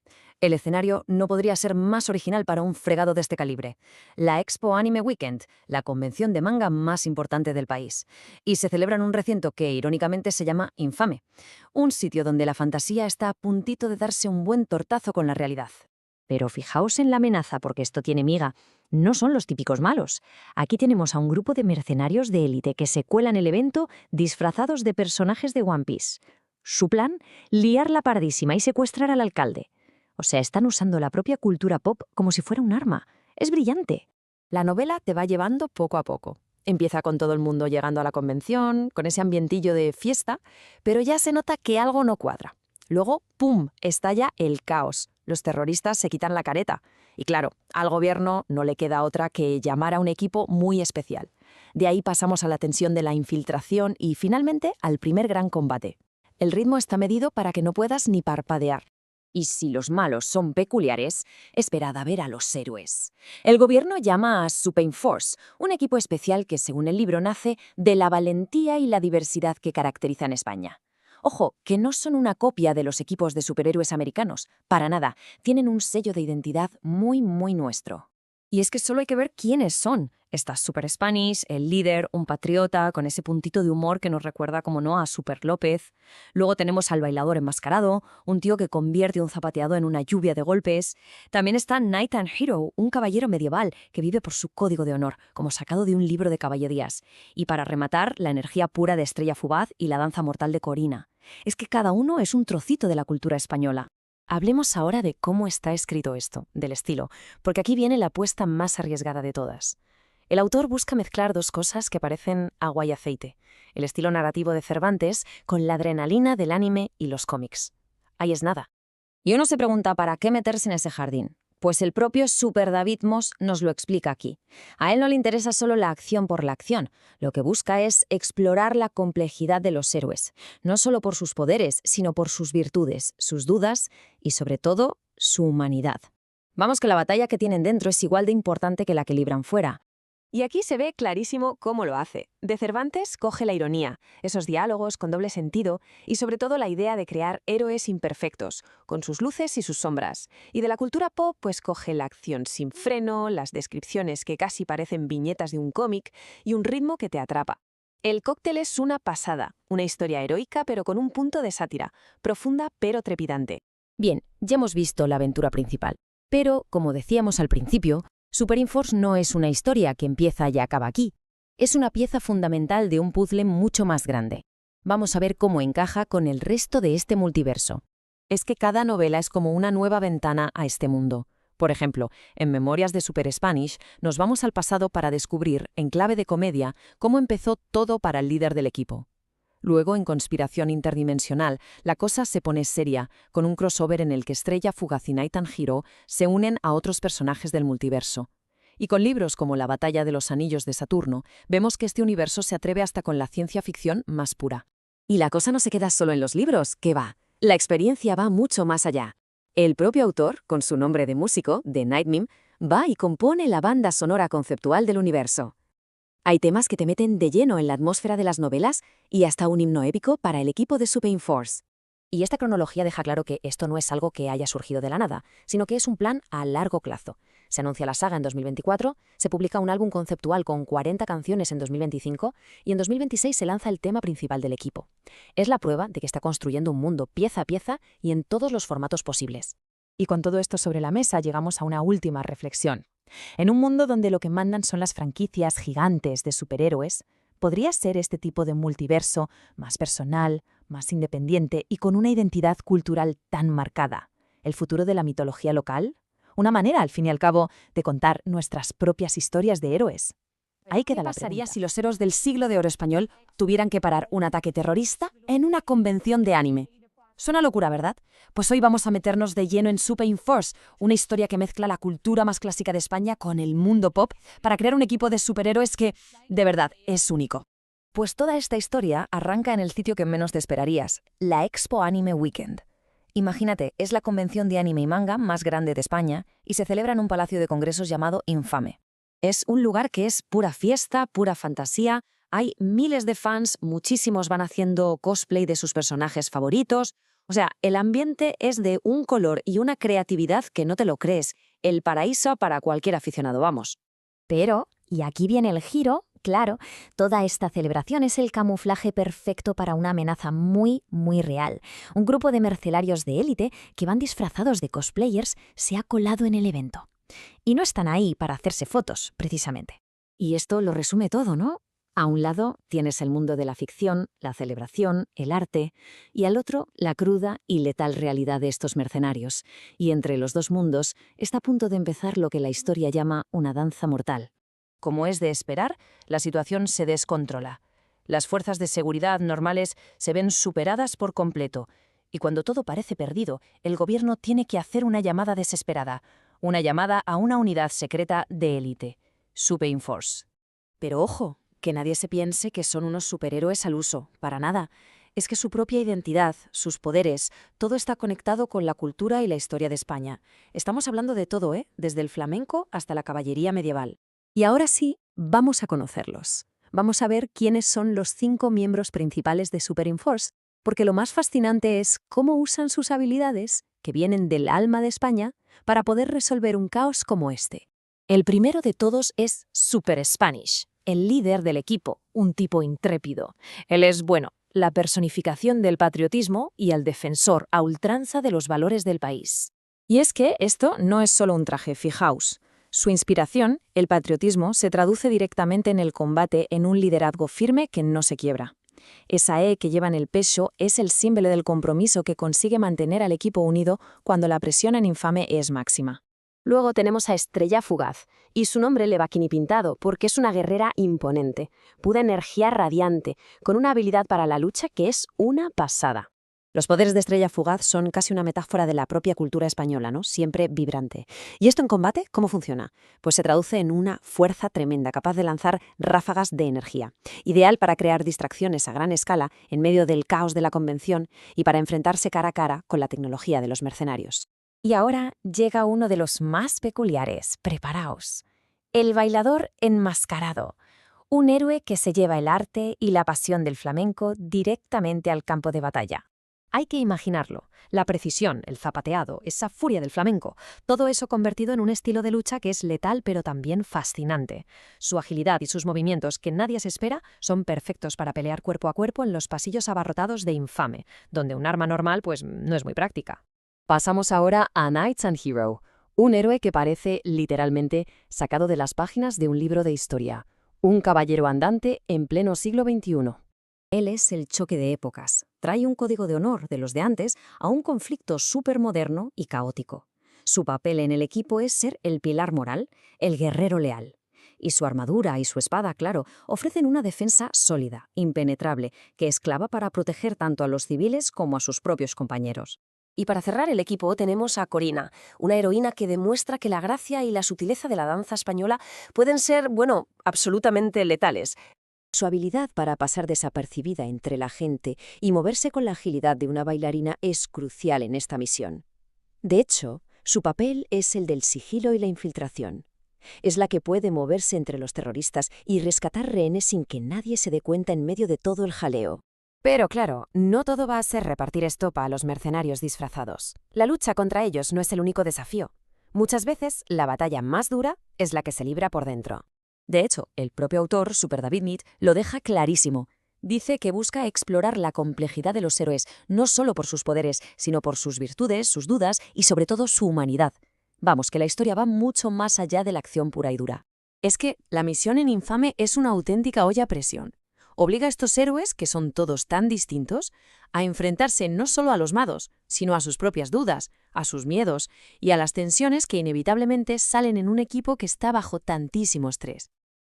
El escenario no podría ser más original para un fregado de este calibre. La Expo Anime Weekend, la convención de manga más importante del país. Y se celebra en un recinto que, irónicamente, se llama Infame. Un sitio donde la fantasía está a puntito de darse un buen tortazo con la realidad. Pero fijaos en la amenaza, porque esto tiene miga. No son los típicos malos. Aquí tenemos a un grupo de mercenarios de élite que se cuelan el evento disfrazados de personajes de One Piece. Su plan, liar la pardísima y secuestrar al alcalde. O sea, están usando la propia cultura pop como si fuera un arma. Es brillante. La novela te va llevando poco a poco. Empieza con todo el mundo llegando a la convención, con ese ambientillo de fiesta, pero ya se nota que algo no cuadra. Luego, ¡pum!, estalla el caos. Los terroristas se quitan la careta. Y claro, al gobierno no le queda otra que llamar a un equipo muy especial. De ahí pasamos a la tensión de la infiltración y, finalmente, al primer gran combate. El ritmo está medido para que no puedas ni parpadear. Y si los malos son peculiares, esperad a ver a los héroes. El gobierno llama a Supainforce, un equipo especial que, según el libro, nace de la valentía y la diversidad que caracterizan España. Ojo, que no son una copia de los equipos de superhéroes americanos, para nada, tienen un sello de identidad muy, muy nuestro. Y es que solo hay que ver quiénes son. Está Super Spanish, el líder, un patriota, con ese puntito de humor que nos recuerda, como no, a Super López. Luego tenemos al bailador enmascarado, un tío que convierte un zapateado en una lluvia de golpes. También está Knight and Hero, un caballero medieval que vive por su código de honor, como sacado de un libro de caballerías. Y para rematar, la energía pura de Estrella Fugaz y la danza mortal de Corina. Es que cada uno es un trocito de la cultura española. Hablemos ahora de cómo está escrito esto, del estilo, porque aquí viene la apuesta más arriesgada de todas. El autor busca mezclar dos cosas que parecen agua y aceite, el estilo narrativo de Cervantes con la adrenalina del anime y los cómics. Ahí es nada. Y uno se pregunta ¿para qué meterse en ese jardín? Pues el propio Super David Moss nos lo explica aquí. A él no le interesa solo la acción por la acción, lo que busca es explorar la complejidad de los héroes, no solo por sus poderes, sino por sus virtudes, sus dudas y, sobre todo, su humanidad. Vamos, que la batalla que tienen dentro es igual de importante que la que libran fuera. Y aquí se ve clarísimo cómo lo hace. De Cervantes coge la ironía, esos diálogos con doble sentido y sobre todo la idea de crear héroes imperfectos, con sus luces y sus sombras. Y de la cultura pop pues coge la acción sin freno, las descripciones que casi parecen viñetas de un cómic y un ritmo que te atrapa. El cóctel es una pasada, una historia heroica pero con un punto de sátira, profunda pero trepidante. Bien, ya hemos visto la aventura principal, pero, como decíamos al principio, Supainforce no es una historia que empieza y acaba aquí. Es una pieza fundamental de un puzzle mucho más grande. Vamos a ver cómo encaja con el resto de este multiverso. Es que cada novela es como una nueva ventana a este mundo. Por ejemplo, en Memorias de Super Spanish nos vamos al pasado para descubrir, en clave de comedia, cómo empezó todo para el líder del equipo. Luego, en Conspiración Interdimensional, la cosa se pone seria, con un crossover en el que Estrella Fugaz y Knight and Hero se unen a otros personajes del multiverso. Y con libros como La batalla de los anillos de Saturno, vemos que este universo se atreve hasta con la ciencia ficción más pura. Y la cosa no se queda solo en los libros, ¿qué va? La experiencia va mucho más allá. El propio autor, con su nombre de músico, de Nightmeme, va y compone la banda sonora conceptual del universo. Hay temas que te meten de lleno en la atmósfera de las novelas y hasta un himno épico para el equipo de Supainforce. Y esta cronología deja claro que esto no es algo que haya surgido de la nada, sino que es un plan a largo plazo. Se anuncia la saga en 2024, se publica un álbum conceptual con 40 canciones en 2025 y en 2026 se lanza el tema principal del equipo. Es la prueba de que está construyendo un mundo pieza a pieza y en todos los formatos posibles. Y con todo esto sobre la mesa llegamos a una última reflexión. En un mundo donde lo que mandan son las franquicias gigantes de superhéroes, ¿podría ser este tipo de multiverso más personal, más independiente y con una identidad cultural tan marcada el futuro de la mitología local? Una manera, al fin y al cabo, de contar nuestras propias historias de héroes. Ahí queda la pregunta. ¿Qué pasaría si los héroes del siglo de oro español tuvieran que parar un ataque terrorista en una convención de anime? Suena locura, ¿verdad? Pues hoy vamos a meternos de lleno en Super Force, una historia que mezcla la cultura más clásica de España con el mundo pop para crear un equipo de superhéroes que, de verdad, es único. Pues toda esta historia arranca en el sitio que menos te esperarías, la Expo Anime Weekend. Imagínate, es la convención de anime y manga más grande de España y se celebra en un palacio de congresos llamado Infame. Es un lugar que es pura fiesta, pura fantasía. Hay miles de fans, muchísimos van haciendo cosplay de sus personajes favoritos. O sea, el ambiente es de un color y una creatividad que no te lo crees. El paraíso para cualquier aficionado, vamos. Pero, y aquí viene el giro, claro, toda esta celebración es el camuflaje perfecto para una amenaza muy, muy real. Un grupo de mercenarios de élite que van disfrazados de cosplayers se ha colado en el evento. Y no están ahí para hacerse fotos, precisamente. Y esto lo resume todo, ¿no? A un lado tienes el mundo de la ficción, la celebración, el arte, y al otro la cruda y letal realidad de estos mercenarios. Y entre los dos mundos está a punto de empezar lo que la historia llama una danza mortal. Como es de esperar, la situación se descontrola. Las fuerzas de seguridad normales se ven superadas por completo, y cuando todo parece perdido, el gobierno tiene que hacer una llamada desesperada, una llamada a una unidad secreta de élite, Super Force. Pero ojo, que nadie se piense que son unos superhéroes al uso, para nada. Es que su propia identidad, sus poderes, todo está conectado con la cultura y la historia de España. Estamos hablando de todo, desde el flamenco hasta la caballería medieval. Y ahora sí, vamos a conocerlos. Vamos a ver quiénes son los 5 miembros principales de Super Force, porque lo más fascinante es cómo usan sus habilidades, que vienen del alma de España, para poder resolver un caos como este. El primero de todos es Super Spanish, el líder del equipo, un tipo intrépido. Él es, la personificación del patriotismo y el defensor a ultranza de los valores del país. Y es que esto no es solo un traje, fijaos. Su inspiración, el patriotismo, se traduce directamente en el combate en un liderazgo firme que no se quiebra. Esa E que lleva en el pecho es el símbolo del compromiso que consigue mantener al equipo unido cuando la presión en Infame es máxima. Luego tenemos a Estrella Fugaz, y su nombre le va quinipintado porque es una guerrera imponente, pura energía radiante, con una habilidad para la lucha que es una pasada. Los poderes de Estrella Fugaz son casi una metáfora de la propia cultura española, ¿no? Siempre vibrante. ¿Y esto en combate cómo funciona? Pues se traduce en una fuerza tremenda, capaz de lanzar ráfagas de energía. Ideal para crear distracciones a gran escala en medio del caos de la convención y para enfrentarse cara a cara con la tecnología de los mercenarios. Y ahora llega uno de los más peculiares. Preparaos. El bailador enmascarado. Un héroe que se lleva el arte y la pasión del flamenco directamente al campo de batalla. Hay que imaginarlo. La precisión, el zapateado, esa furia del flamenco, todo eso convertido en un estilo de lucha que es letal pero también fascinante. Su agilidad y sus movimientos que nadie se espera son perfectos para pelear cuerpo a cuerpo en los pasillos abarrotados de Infame, donde un arma normal pues no es muy práctica. Pasamos ahora a Knights and Hero, un héroe que parece literalmente sacado de las páginas de un libro de historia, un caballero andante en pleno siglo XXI. Él es el choque de épocas, trae un código de honor de los de antes a un conflicto supermoderno y caótico. Su papel en el equipo es ser el pilar moral, el guerrero leal. Y su armadura y su espada, claro, ofrecen una defensa sólida, impenetrable, que es clave para proteger tanto a los civiles como a sus propios compañeros. Y para cerrar el equipo tenemos a Corina, una heroína que demuestra que la gracia y la sutileza de la danza española pueden ser, absolutamente letales. Su habilidad para pasar desapercibida entre la gente y moverse con la agilidad de una bailarina es crucial en esta misión. De hecho, su papel es el del sigilo y la infiltración. Es la que puede moverse entre los terroristas y rescatar rehenes sin que nadie se dé cuenta en medio de todo el jaleo. Pero claro, no todo va a ser repartir estopa a los mercenarios disfrazados. La lucha contra ellos no es el único desafío. Muchas veces, la batalla más dura es la que se libra por dentro. De hecho, el propio autor, Super David Mead, lo deja clarísimo. Dice que busca explorar la complejidad de los héroes, no solo por sus poderes, sino por sus virtudes, sus dudas y sobre todo su humanidad. Vamos, que la historia va mucho más allá de la acción pura y dura. Es que la misión en Infame es una auténtica olla a presión. Obliga a estos héroes, que son todos tan distintos, a enfrentarse no solo a los malos, sino a sus propias dudas, a sus miedos y a las tensiones que inevitablemente salen en un equipo que está bajo tantísimo estrés.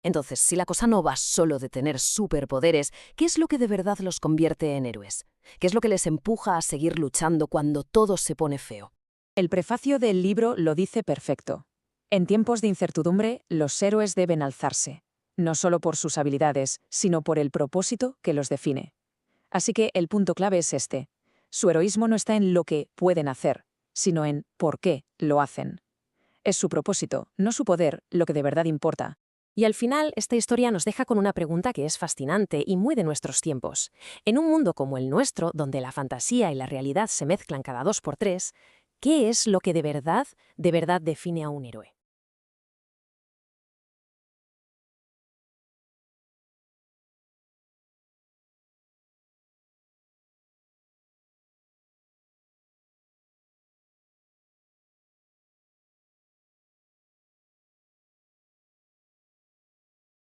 Entonces, si la cosa no va solo de tener superpoderes, ¿qué es lo que de verdad los convierte en héroes? ¿Qué es lo que les empuja a seguir luchando cuando todo se pone feo? El prefacio del libro lo dice perfecto. En tiempos de incertidumbre, los héroes deben alzarse, no solo por sus habilidades, sino por el propósito que los define. Así que el punto clave es este. Su heroísmo no está en lo que pueden hacer, sino en por qué lo hacen. Es su propósito, no su poder, lo que de verdad importa. Y al final, esta historia nos deja con una pregunta que es fascinante y muy de nuestros tiempos. En un mundo como el nuestro, donde la fantasía y la realidad se mezclan cada 2 por 3, ¿qué es lo que de verdad define a un héroe?